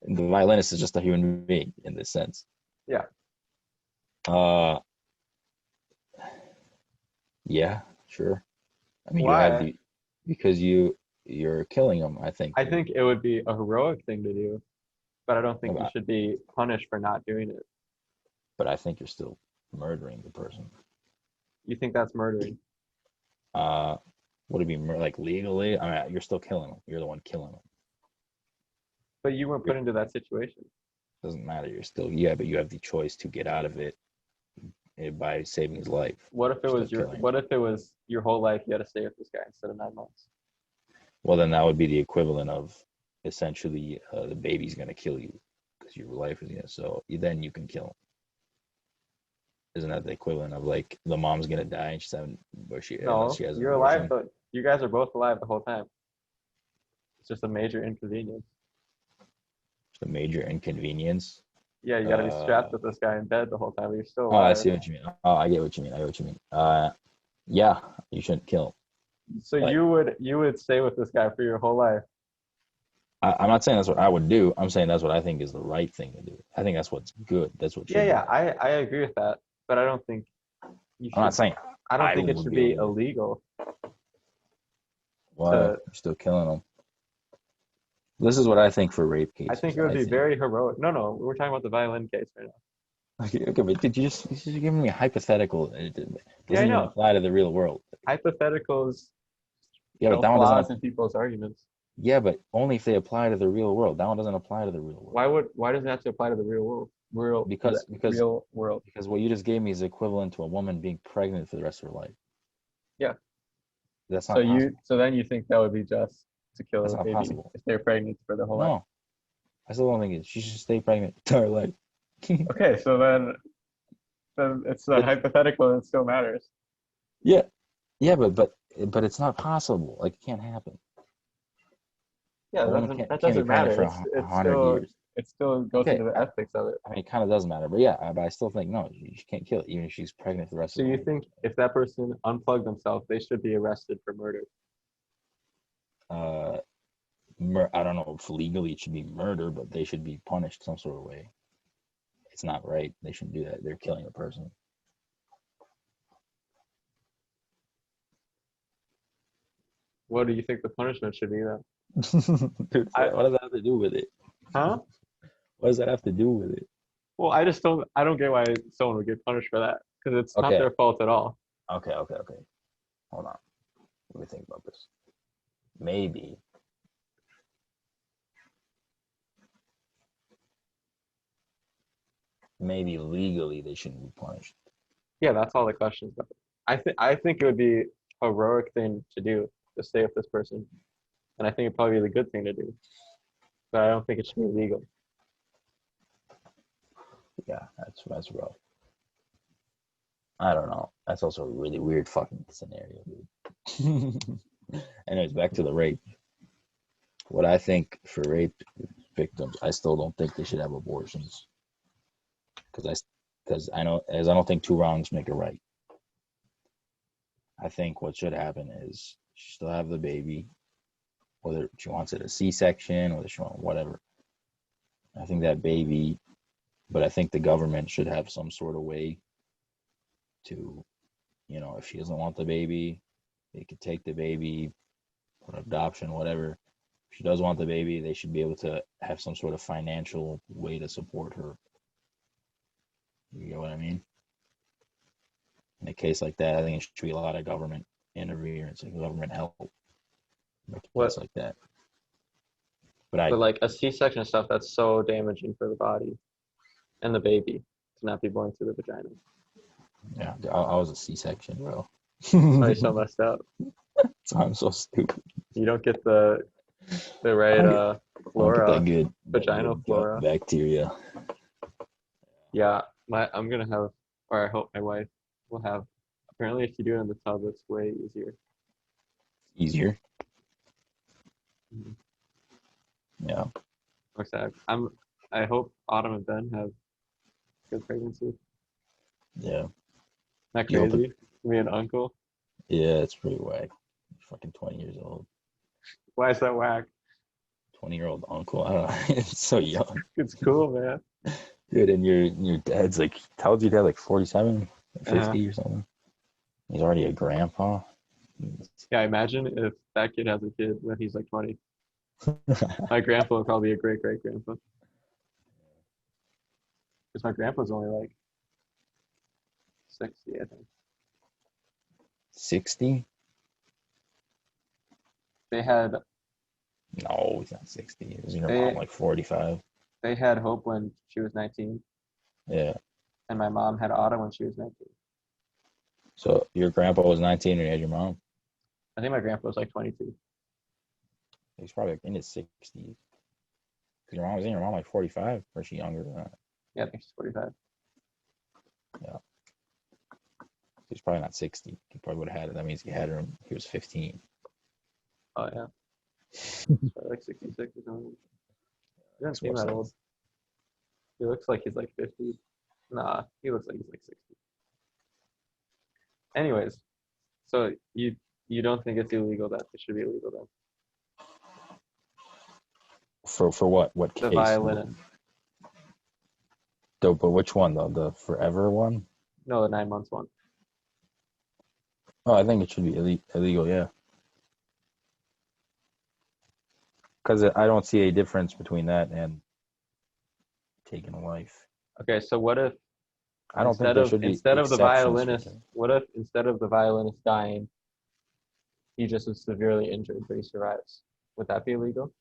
And the violinist is just a human being in this sense. yeah. Uh, yeah, sure. I mean, you have Why? the because you're killing them. I think. I think it would be a heroic thing to do, but I don't think you But should be punished for not doing it. I think you're still murdering the person. You think that's murdering? Uh, would it be like legally? I mean, you're still killing them. You're the one killing them. But you weren't put into that situation. Doesn't matter. You're still but you have the choice to get out of it by saving his life. What if it You're was still your killing him. what if it was your whole life you had to stay with this guy instead of 9 months? Well, then that would be the equivalent of essentially the baby's gonna kill you because your life is gonna. So then you can kill him. Isn't that the equivalent of like the mom's gonna die and she's having, No, unless she has an you're alive, abortion? but you guys are both alive the whole time. It's just a major inconvenience. It's a major inconvenience. Yeah, you got to be strapped with this guy in bed the whole time, but you're still Oh, I alive. see what you mean. Oh, I get what you mean. I get what you mean. Yeah, you shouldn't kill him. So Like- you would stay with this guy for your whole life. I'm not saying that's what I would do. I'm saying that's what I think is the right thing to do. I think that's what's good. That's what should be. Yeah, I agree with that, but I don't think you should. I'm not saying I don't I think it would should be be able illegal. why to- you're still killing them. This is what I think for rape cases. I think it would be very heroic. No, we're talking about the violin case right now. Okay, but did you just giving me a hypothetical? It doesn't Yeah, I even know. apply to the real world. Hypotheticals Yeah, but show that one flaws doesn't. in people's arguments. Yeah, but only if they apply to the real world. That one doesn't apply to the real world. Why does it have to apply to the real world? Because real world. because what you just gave me is equivalent to a woman being pregnant for the rest of her life. Yeah. That's not possible. So then you think that would be just to kill That's a not baby possible. if they're pregnant for their whole life. No, I still don't think she should stay pregnant her entire life. Okay, so then it's a hypothetical and it still matters. Yeah, but it's not possible. Like, it can't happen. Yeah, A woman that can't be doesn't pregnant matter. for It's 100 still years. it still goes Okay. into the ethics of it. I mean, it kind of does matter, but yeah, but I still think no, she can't kill it, even if she's pregnant for the rest So of her you life. think if that person unplugged themselves, they should be arrested for murder? I don't know if legally it should be murder, but they should be punished some sort of way. It's not right. They shouldn't do that. They're killing a person. What do you think the punishment should be then? Dude, what does that have to do with it? Huh? What does that have to do with it? Well, I don't get why someone would get punished for that because it's not Okay. their fault at all. Okay. Hold on. Let me think about this. Maybe legally they shouldn't be punished. Yeah, that's all the questions. But I think it would be a heroic thing to do to stay with this person, and I think it'd probably be the good thing to do. But I don't think it should be illegal. Yeah, that's rough. I don't know. That's also a really weird fucking scenario, dude. Anyways, back to the rape. What I think for rape victims, I still don't think they should have abortions. Because I don't think two wrongs make a right. I think what should happen is she still have the baby, whether she wants it a C-section, whether she wants whatever. I think that baby, but I think the government should have some sort of way to, if she doesn't want the baby, they could take the baby, put adoption, whatever. If she does want the baby, they should be able to have some sort of financial way to support her. You get what I mean? In a case like that, I think it should be a lot of government interference and government help. In a case like that. But like a C-section and stuff, that's so damaging for the body and the baby to not be born through the vagina. Yeah, I was a C-section, bro. Oh, you're so messed up. So I'm so stupid. You don't get the right flora, that good vaginal flora. bacteria. Yeah, I'm gonna have, or I hope my wife will have. Apparently, if you do it in the tub, it's way easier. Easier. Mhm. Yeah. I hope Autumn and Ben have good pregnancy. Yeah. Not You hope crazy. Me and Uncle. Yeah, it's pretty whack. Fucking 20 years old. Why is that whack? 20-year-old uncle. I don't know. It's so young. It's cool, man. Dude, and your dad's like, tells your dad like 47, 50 or something. He's already a grandpa. Yeah, imagine if that kid has a kid when he's like 20. My grandpa would probably be a great great grandpa. Because my grandpa's only like 60, I think. 60? They had No, he's not 60. Isn't your They- mom like 45? they had Hope when she was 19, Yeah. and my mom had Otto when she was 19. So your grandpa was 19 when you had your mom? I think my grandpa was like 22. He's probably like in his 60s. Because your mom was in your mom like 45? Or is she younger than that? Yeah, I think she's 45. He's probably not 60. He probably would have had it. That means he had her when he was 15. Oh yeah, He's probably like 66 or something. He doesn't seem that old. He looks like he's like 50. Nah, he looks like he's like 60. Anyways, so you don't think it's illegal then? It should be illegal then. For what? What The case? violinist. But which one though? The forever one? No, the 9 months one. Oh, I think it should be illegal, yeah. Because I don't see a difference between that and taking a life. Okay, so what if I don't think there should be instead of the exceptions for violinist, that. what if instead of the violinist dying, he just was severely injured but he survives? Would that be illegal?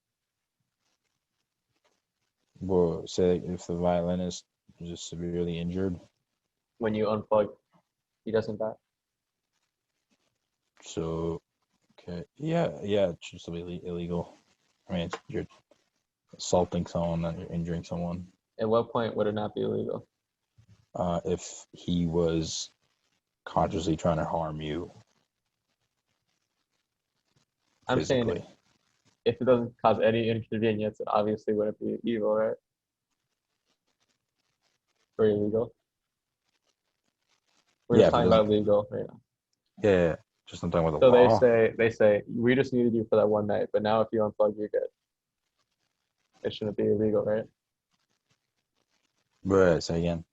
Well, say if the violinist is just severely injured, When you unplug, he doesn't die. so okay, yeah, it should still be illegal. I mean, you're assaulting someone, not you're injuring someone. At what point would it not be illegal? If he was consciously trying to harm you I'm physically. saying if it doesn't cause any inconvenience, it obviously wouldn't be evil, right? Or illegal. We're Yeah, just if it talking about legal right now. Yeah, just I'm talking about the So law. they say we just needed you for that one night, but now if you unplug, you're good. It shouldn't be illegal, right? But say again.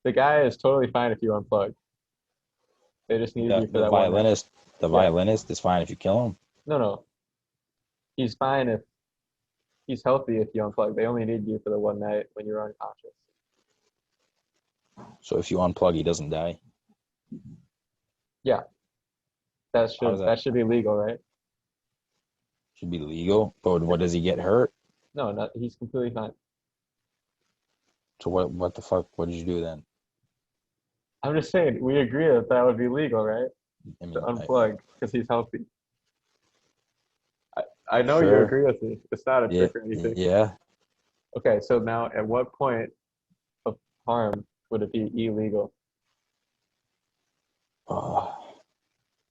The guy is totally fine if you unplug. They just needed you for The that one night. violinist, violinist is fine if you kill him. No. He's fine if he's healthy if you unplug. They only need you for the one night when you're unconscious. So if you unplug, he doesn't die. Yeah. That that- should be legal, right? Should be legal. But what does he get hurt? No, he's completely fine. So what the fuck? What did you do then? I'm just saying, we agree that would be legal, right? I mean, To unplug because he's healthy. I know you Sure. agree with me. It's not a trick or anything. Yeah. Okay, so now at what point of harm would it be illegal?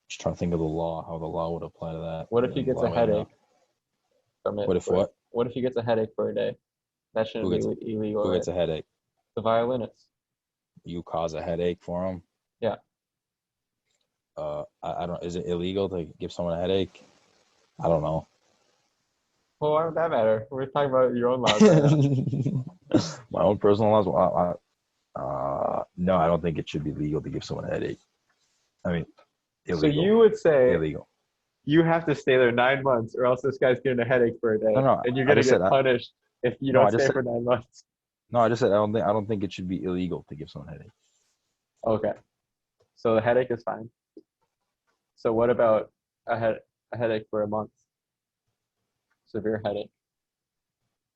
Just trying to think of the law, how the law would apply to that. What if he gets a headache from it? What if what? What if he gets a headache for a day? That shouldn't be illegal, Who right? gets a headache? The violinist. You cause a headache for him? Yeah. I don't. Is it illegal to give someone a headache? I don't know. Well, why would that matter? We're talking about your own laws right now. My own personal laws. No, I don't think it should be legal to give someone a headache. I mean, illegal. So you would say illegal. you have to stay there 9 months, or else this guy's getting a headache for a day, No, and you're gonna get punished if you don't stay for 9 months. No, I just said I don't think it should be illegal to give someone a headache. Okay, so the headache is fine. So what about a headache for a month? Severe headache.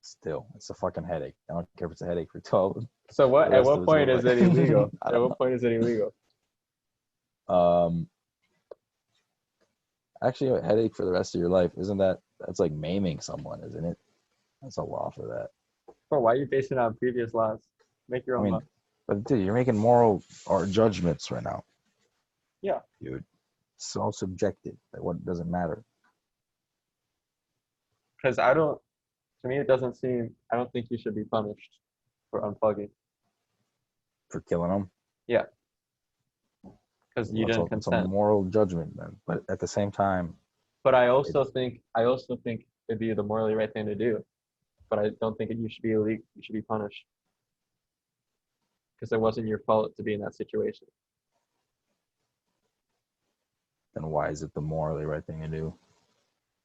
Still, it's a fucking headache. I don't care if it's a headache for 12. So what? The At rest what of point it's is it illegal? I At don't what know. point is it illegal? Actually, a headache for the rest of your life, that's like maiming someone, isn't it? That's a law for that. Bro, why are you basing it on previous laws? Make your own law. But dude, you're making moral or judgments right now. Yeah. Dude, it's all subjective. Like, what doesn't matter? Because to me, it doesn't seem, I don't think you should be punished for unplugging. For killing them? Yeah. because you It's didn't it's a consent. moral judgment, then. But at the same time, But I also think it'd be the morally right thing to do. But I don't think you should be illegal. You should be punished because it wasn't your fault to be in that situation. then why is it the morally right thing to do?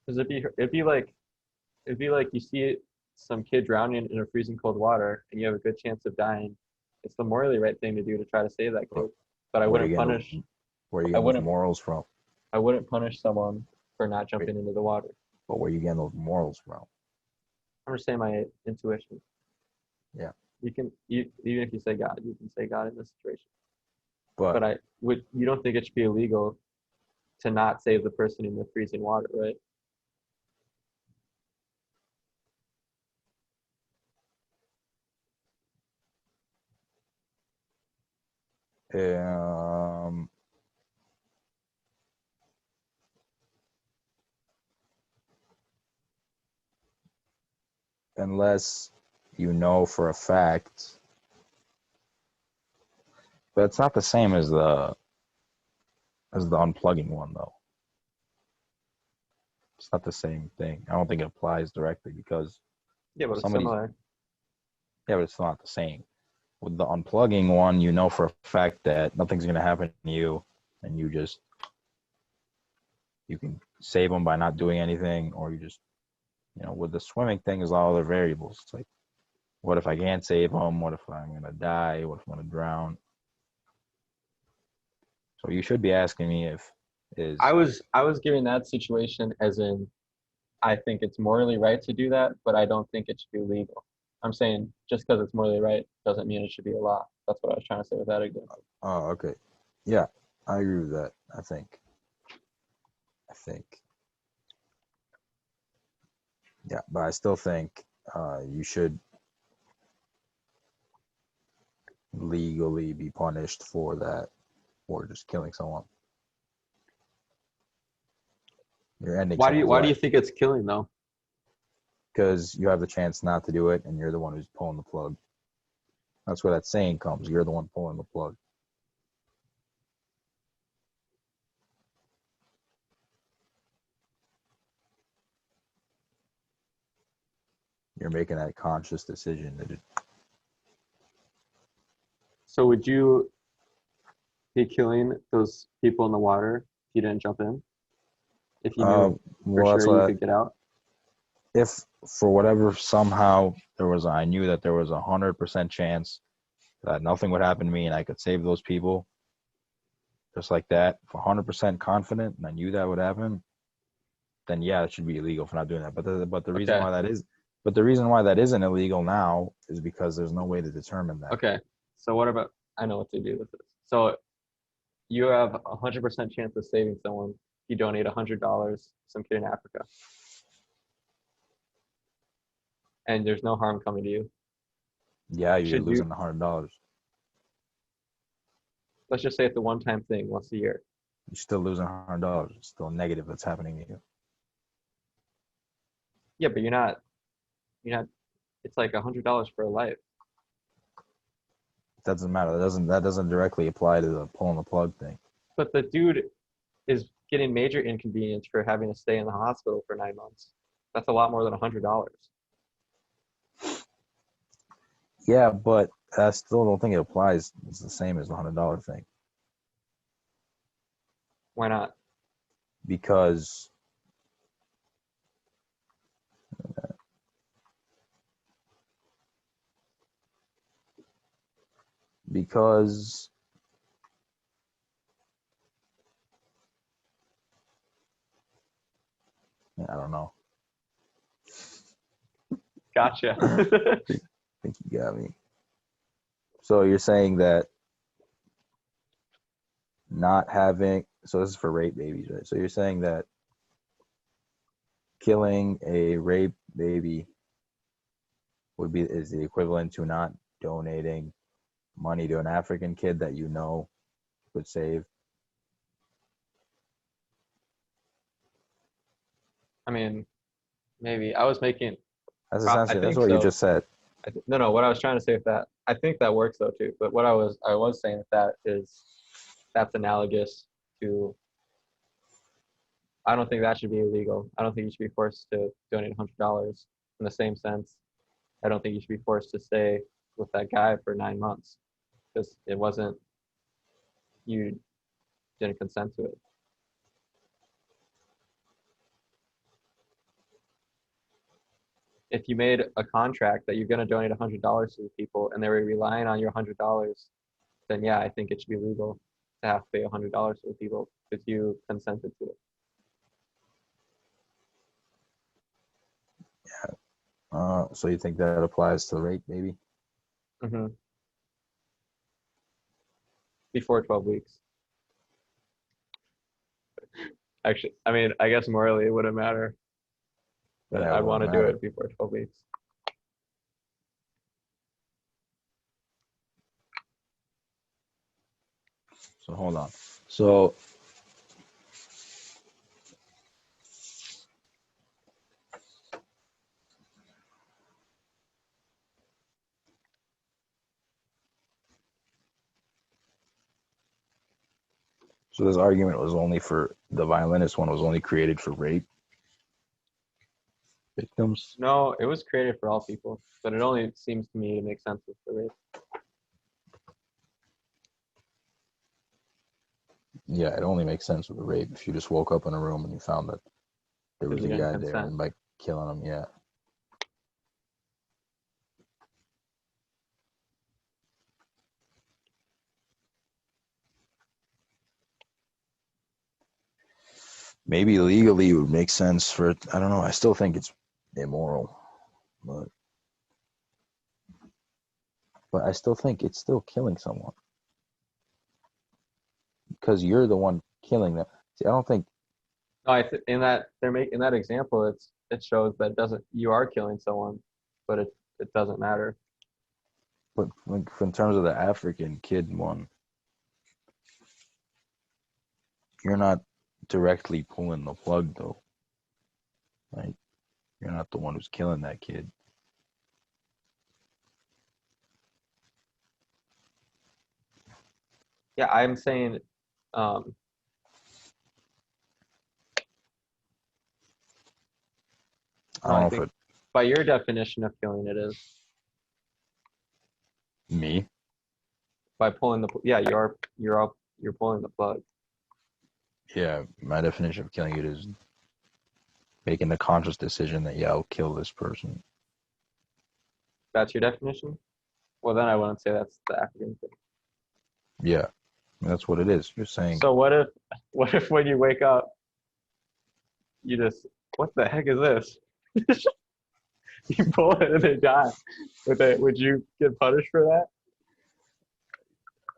Because it'd be like you see some kid drowning in a freezing cold water and you have a good chance of dying. It's the morally right thing to do to try to save that kid. But I Where are you wouldn't getting punish. where are you I getting those wouldn't. morals from? I wouldn't punish someone for not jumping into the water. But where are you getting those morals from? I'm just saying my intuition. Yeah. Even if you say God, you can say God in this situation. But But you don't think it should be illegal to not save the person in the freezing water, right? um, unless you know for a fact, but it's not the same as the unplugging one though. It's not the same thing. I don't think it applies directly because Yeah, but it's somebody's similar. yeah, but it's not the same. With the unplugging one, you know for a fact that nothing's gonna happen to you, and you can save them by not doing anything, or you just with the swimming thing is all other variables. It's like, what if I can't save them? What if I'm gonna die? What if I'm gonna drown? So you should be asking me I was giving that situation as in I think it's morally right to do that, but I don't think it should be legal. I'm saying just because it's morally right doesn't mean it should be a law. That's what I was trying to say with that example. Oh, okay. Yeah, I agree with that. I think. Yeah, but I still think you should legally be punished for that, or just killing someone. You're ending Why do someone's you life think it's killing though? because you have the chance not to do it, and you're the one who's pulling the plug. That's where that saying comes. You're the one pulling the plug. You're making that conscious decision that So would you be killing those people in the water if you didn't jump in? If you knew for well, that's sure you what could get out? if for whatever somehow I knew that there was 100% chance that nothing would happen to me and I could save those people just like that, for 100% confident, and I knew that would happen, then yeah, it should be illegal for not doing that. But the reason Okay. why that isn't illegal now is because there's no way to determine that. Okay. So what about I know what to do with this. So you have 100% chance of saving someone. You donate $100 to some kid in Africa, and there's no harm coming to you. Yeah, you're Should losing you? $100. Let's just say it's a one-time thing, once a year. You're still losing $100. It's still negative that's happening to you. Yeah, but you're not. It's like $100 for a life. It doesn't matter. That doesn't directly apply to the pulling the plug thing. But the dude is getting major inconvenience for having to stay in the hospital for 9 months. That's a lot more than $100. Yeah, but I still don't think it applies. It's the same as the $100 thing Why not? because because I don't know. Gotcha. I think you got me. So you're saying that not having, so this is for rape babies, right? So you're saying that killing a rape baby is the equivalent to not donating money to an African kid that you know could save. I mean, maybe I was making. That's I essentially that's think what you so. just said. No. What I was trying to say with that, I think that works though too. But what I was saying with that is that's analogous to. I don't think that should be illegal. I don't think you should be forced to donate $100 in the same sense. I don't think you should be forced to stay with that guy for 9 months because it wasn't, you didn't consent to it. If you made a contract that you're going to donate $100 to the people and they were relying on your $100, then yeah, I think it should be legal to have to pay $100 to the people because you consented to it. So you think that applies to rape, maybe? Mm-hmm. Before 12 weeks. Actually, I mean, I guess morally it wouldn't matter, but Yeah, it I'd want to wouldn't do matter. it before 12 weeks. So hold on. So this argument was only for the violinist one was only created for rape victims. No, it was created for all people, but it only seems to me to make sense with the rape. Yeah, it only makes sense with the rape if you just woke up in a room and you found that there was Because a you didn't guy there consent. and by killing him, yeah. Maybe legally it would make sense for it. I don't know. I still think it's immoral, but I still think it's still killing someone because you're the one killing them. See, I don't think. No, in that example, it shows that you are killing someone, but it doesn't matter. But like, in terms of the African kid one, you're not directly pulling the plug though. Right? You're not the one who's killing that kid. Yeah, I'm saying, I no, don't I know if think by your definition of killing it is me. by pulling you're pulling the plug. Yeah, my definition of killing it is making the conscious decision that I'll kill this person. That's your definition? Well, then I wouldn't say that's the African thing. Yeah, that's what it is. You're saying. So what if when you wake up, you just, what the heck is this? You pull it and they die. Would you get punished for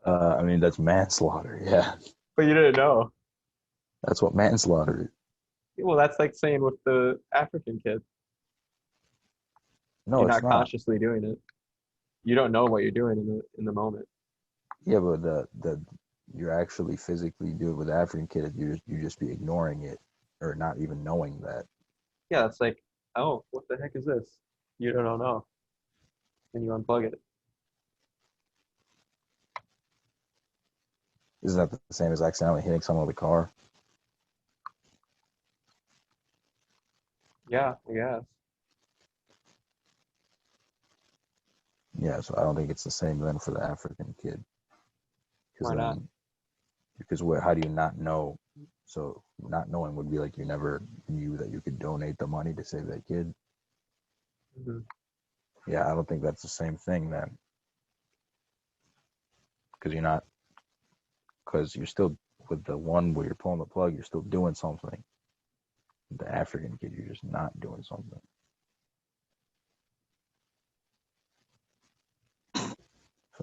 that? I mean, that's manslaughter. Yeah, But you didn't know. that's what manslaughter is. Well, that's like saying with the African kid. No, You're it's not not. consciously doing it. You don't know what you're doing in the moment. Yeah, but the you're actually physically do it with the African kid. You just be ignoring it or not even knowing that. Yeah, it's like, oh, what the heck is this? You don't know. And you unplug it. Isn't that the same as accidentally hitting someone with a car? Yeah, I guess. Yeah, so I don't think it's the same then for the African kid. Why not? Because how do you not know? So not knowing would be like you never knew that you could donate the money to save that kid. Mm-hmm. Yeah, I don't think that's the same thing then. Because you're still with the one where you're pulling the plug, you're still doing something. The African kid, you're just not doing something.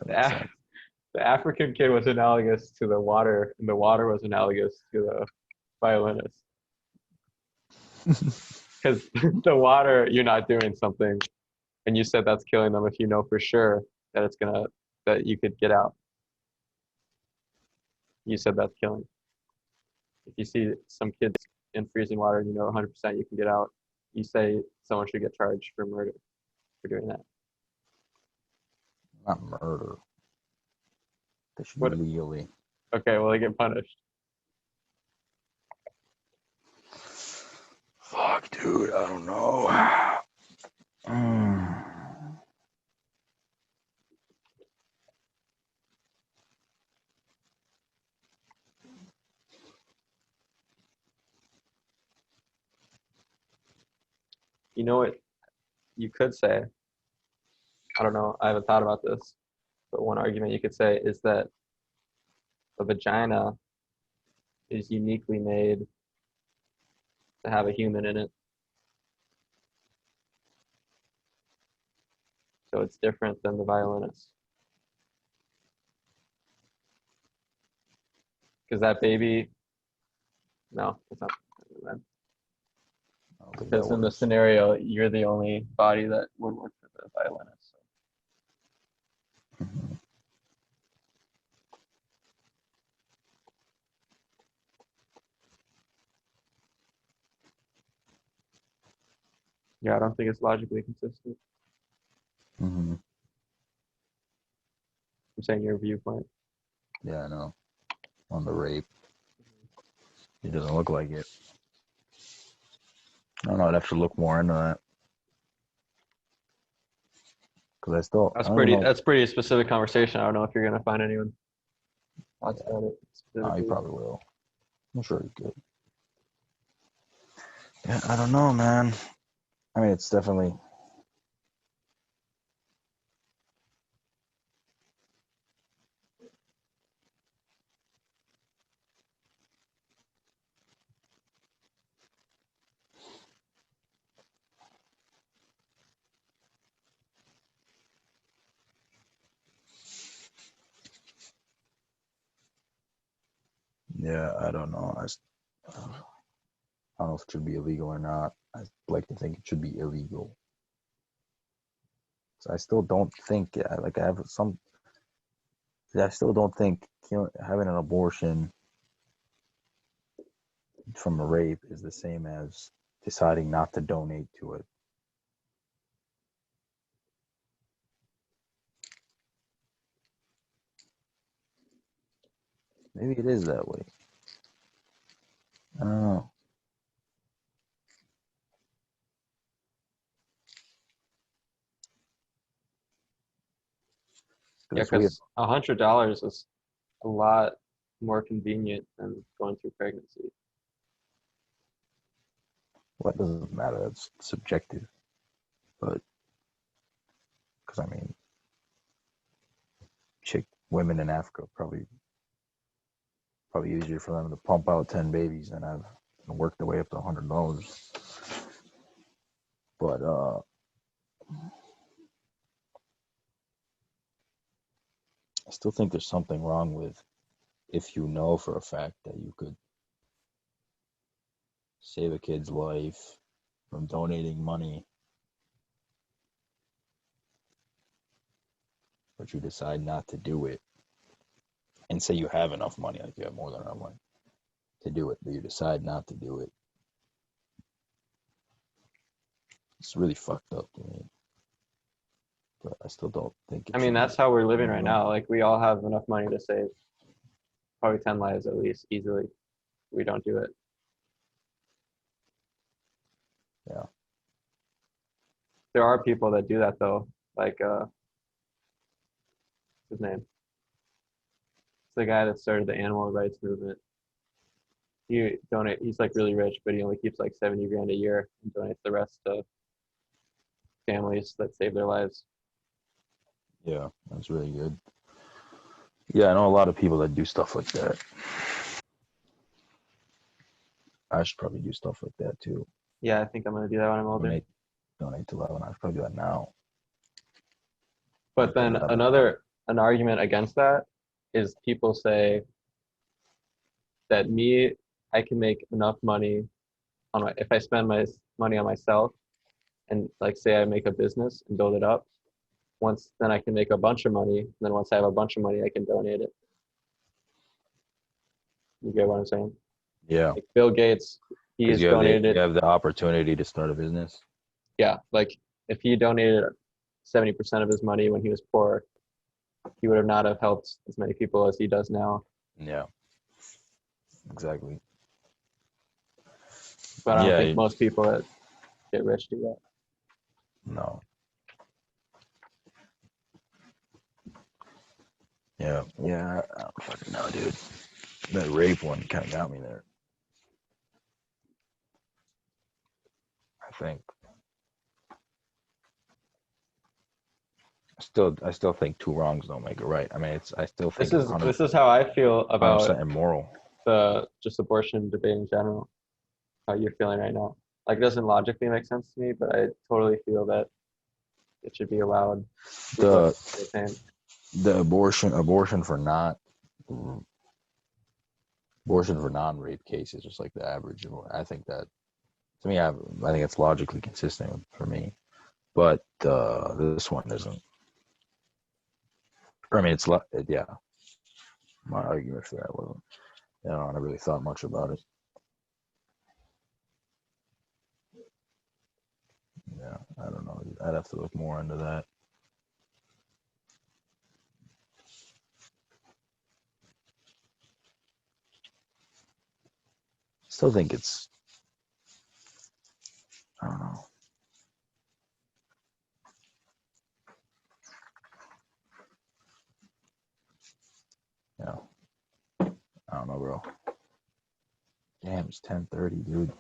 The African kid was analogous to the water, and the water was analogous to the violinist. Because the water, you're not doing something, and you said that's killing them if you know for sure that that you could get out. You said that's killing. If you see some kids in freezing water and you know 100% you can get out, you say someone should get charged for murder for doing that. Not murder. They should What? legally. Okay, will they get punished? Fuck, dude, I don't know. Mm. You know what you could say? I don't know. I haven't thought about this, but one argument you could say is that the vagina is uniquely made to have a human in it, so it's different than the violinist. Because that baby, no, it's not. I don't think that Because in the works. scenario, you're the only body that would work for the violinist. So. Mhm. Yeah, I don't think it's logically consistent. Mhm. I'm saying your viewpoint. Yeah, I know. On the rape, it doesn't look like it. I don't know. I'd have to look more into that because I That's don't even pretty. know. That's pretty specific conversation. I don't know if you're gonna find anyone talks Yeah, about it he specifically. probably will. I'm sure he could. Yeah, I don't know, man. I mean, it's definitely. Yeah, I don't know. I don't know if it should be illegal or not. I like to think it should be illegal. So I still don't think like I have some. I still don't think having an abortion from a rape is the same as deciding not to donate to it. Maybe it is that way. I don't know. Yeah, Because it's weird. because $100 is a lot more convenient than going through pregnancy. What doesn't matter? That's subjective. But because I mean, women in Africa probably easier for them to pump out 10 babies and work their way up to $100. But I still think there's something wrong with if you know for a fact that you could save a kid's life from donating money, but you decide not to do it, and say you have enough money, like you have more than enough money to do it, but you decide not to do it. It's really fucked up to me. But I still don't think I it mean, should be that's how we're living right illegal. now. Like we all have enough money to save probably 10 lives at least easily. We don't do it. Yeah. There are people that do that though. Like his name? It's the guy that started the animal rights movement. He's like really rich, but he only keeps like 70 grand a year and donates the rest to families that save their lives. Yeah, that's really good. Yeah, I know a lot of people that do stuff like that. I should probably do stuff like that too. Yeah, I think I'm gonna do that when I'm older. Donate, donate to 11. I should probably do that now. But Like then 11 times. an argument against that is people say that I can make enough money if I spend my money on myself and like say I make a business and build it up. Then I can make a bunch of money. And then once I have a bunch of money, I can donate it. You get what I'm saying? Yeah, Like Bill Gates, he because has you donated. have the opportunity to start a business. Yeah, like if he donated 70% of his money when he was poor, he would have not have helped as many people as he does now. Yeah. Exactly. But I don't Yeah, think most people that get rich do that. No. Yeah. Yeah. I don't fucking know, dude. That rape one kind of got me there. I think. I still think two wrongs don't make a right. I mean, I still think This is how I feel about 100% immoral. the just abortion debate in general. How you're feeling right now? Like, it doesn't logically make sense to me, but I totally feel that it should be allowed. The abortion for non-rape cases, just like the average. I think that, to me, I think it's logically consistent for me. But this one isn't. I mean, yeah. My argument for that wasn't. I never really thought much about it. Yeah, I don't know. I'd have to look more into that. Still think it's, I don't know. Yeah, I don't know, bro. Damn, it's 10:30, dude.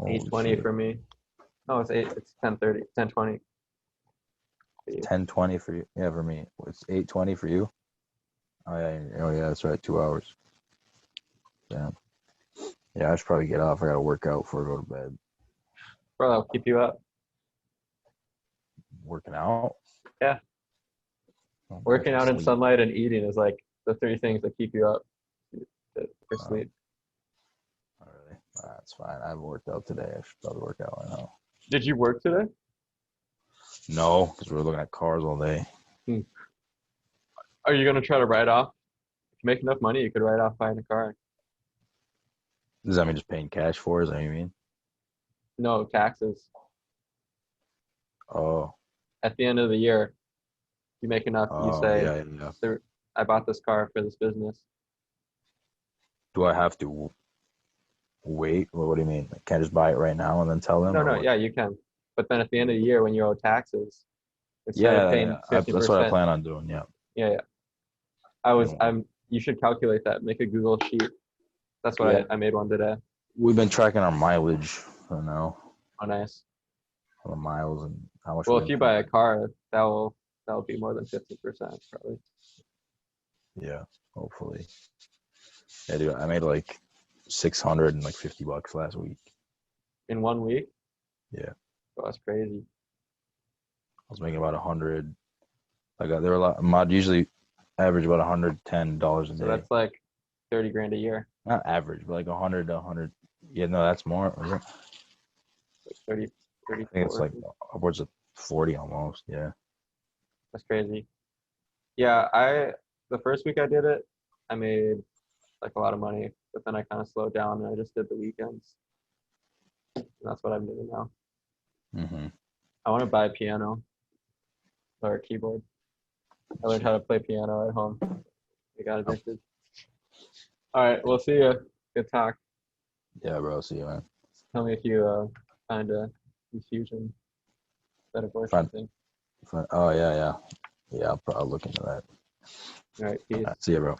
8:20 for me. No, it's 10:30, 10:20. 10:20 for you. Yeah, for me. It's 8:20 for you. Oh yeah, that's right. 2 hours. Yeah. Yeah, I should probably get off. I gotta work out before I go to bed. Bro, that'll keep you up. Working out? Yeah. Working out in sunlight and eating is like the three things that keep you up for sleep. Oh, really? That's fine. I haven't worked out today. I should probably work out right now. Did you work today? No, because we were looking at cars all day. Are you gonna try to write off? If you make enough money, you could write off buying a car. Does that mean just paying cash for it? Is that what you mean? No, taxes. Oh. At the end of the year, you make enough. You say, yeah. I bought this car for this business. Do I have to wait? What do you mean? Can't I just buy it right now and then tell them? No, yeah, you can. But then at the end of the year, when you owe taxes, instead of paying 50%, that's what I plan on doing. Yeah. Yeah. You should calculate that. Make a Google sheet. That's what I made one today. We've been tracking our mileage for now. Oh, nice. The miles and how much. Well, if you buy a car, that will be more than 50% probably. Yeah, hopefully. Yeah, dude, I made like $650 last week. In 1 week? Yeah. Oh, that's crazy. I was making about 100. There were a lot. Usually average about $110 a day. So that's like 30 grand a year. Not average, but like 100 to 100. Yeah, no, that's more. Like 30. I think it's like upwards of 40 almost. Yeah. That's crazy. Yeah, the first week I did it, I made like a lot of money, but then I kind of slowed down and I just did the weekends. And that's what I'm doing now. Mm-hmm. I want to buy a piano or a keyboard. I learned how to play piano at home. I got addicted. All right, we'll see you. Good talk. Yeah, bro. See you, man. Tell me if you find a infusion, that abortion thing. Oh, yeah. Yeah, I'll look into that. All right, peace. See you, bro.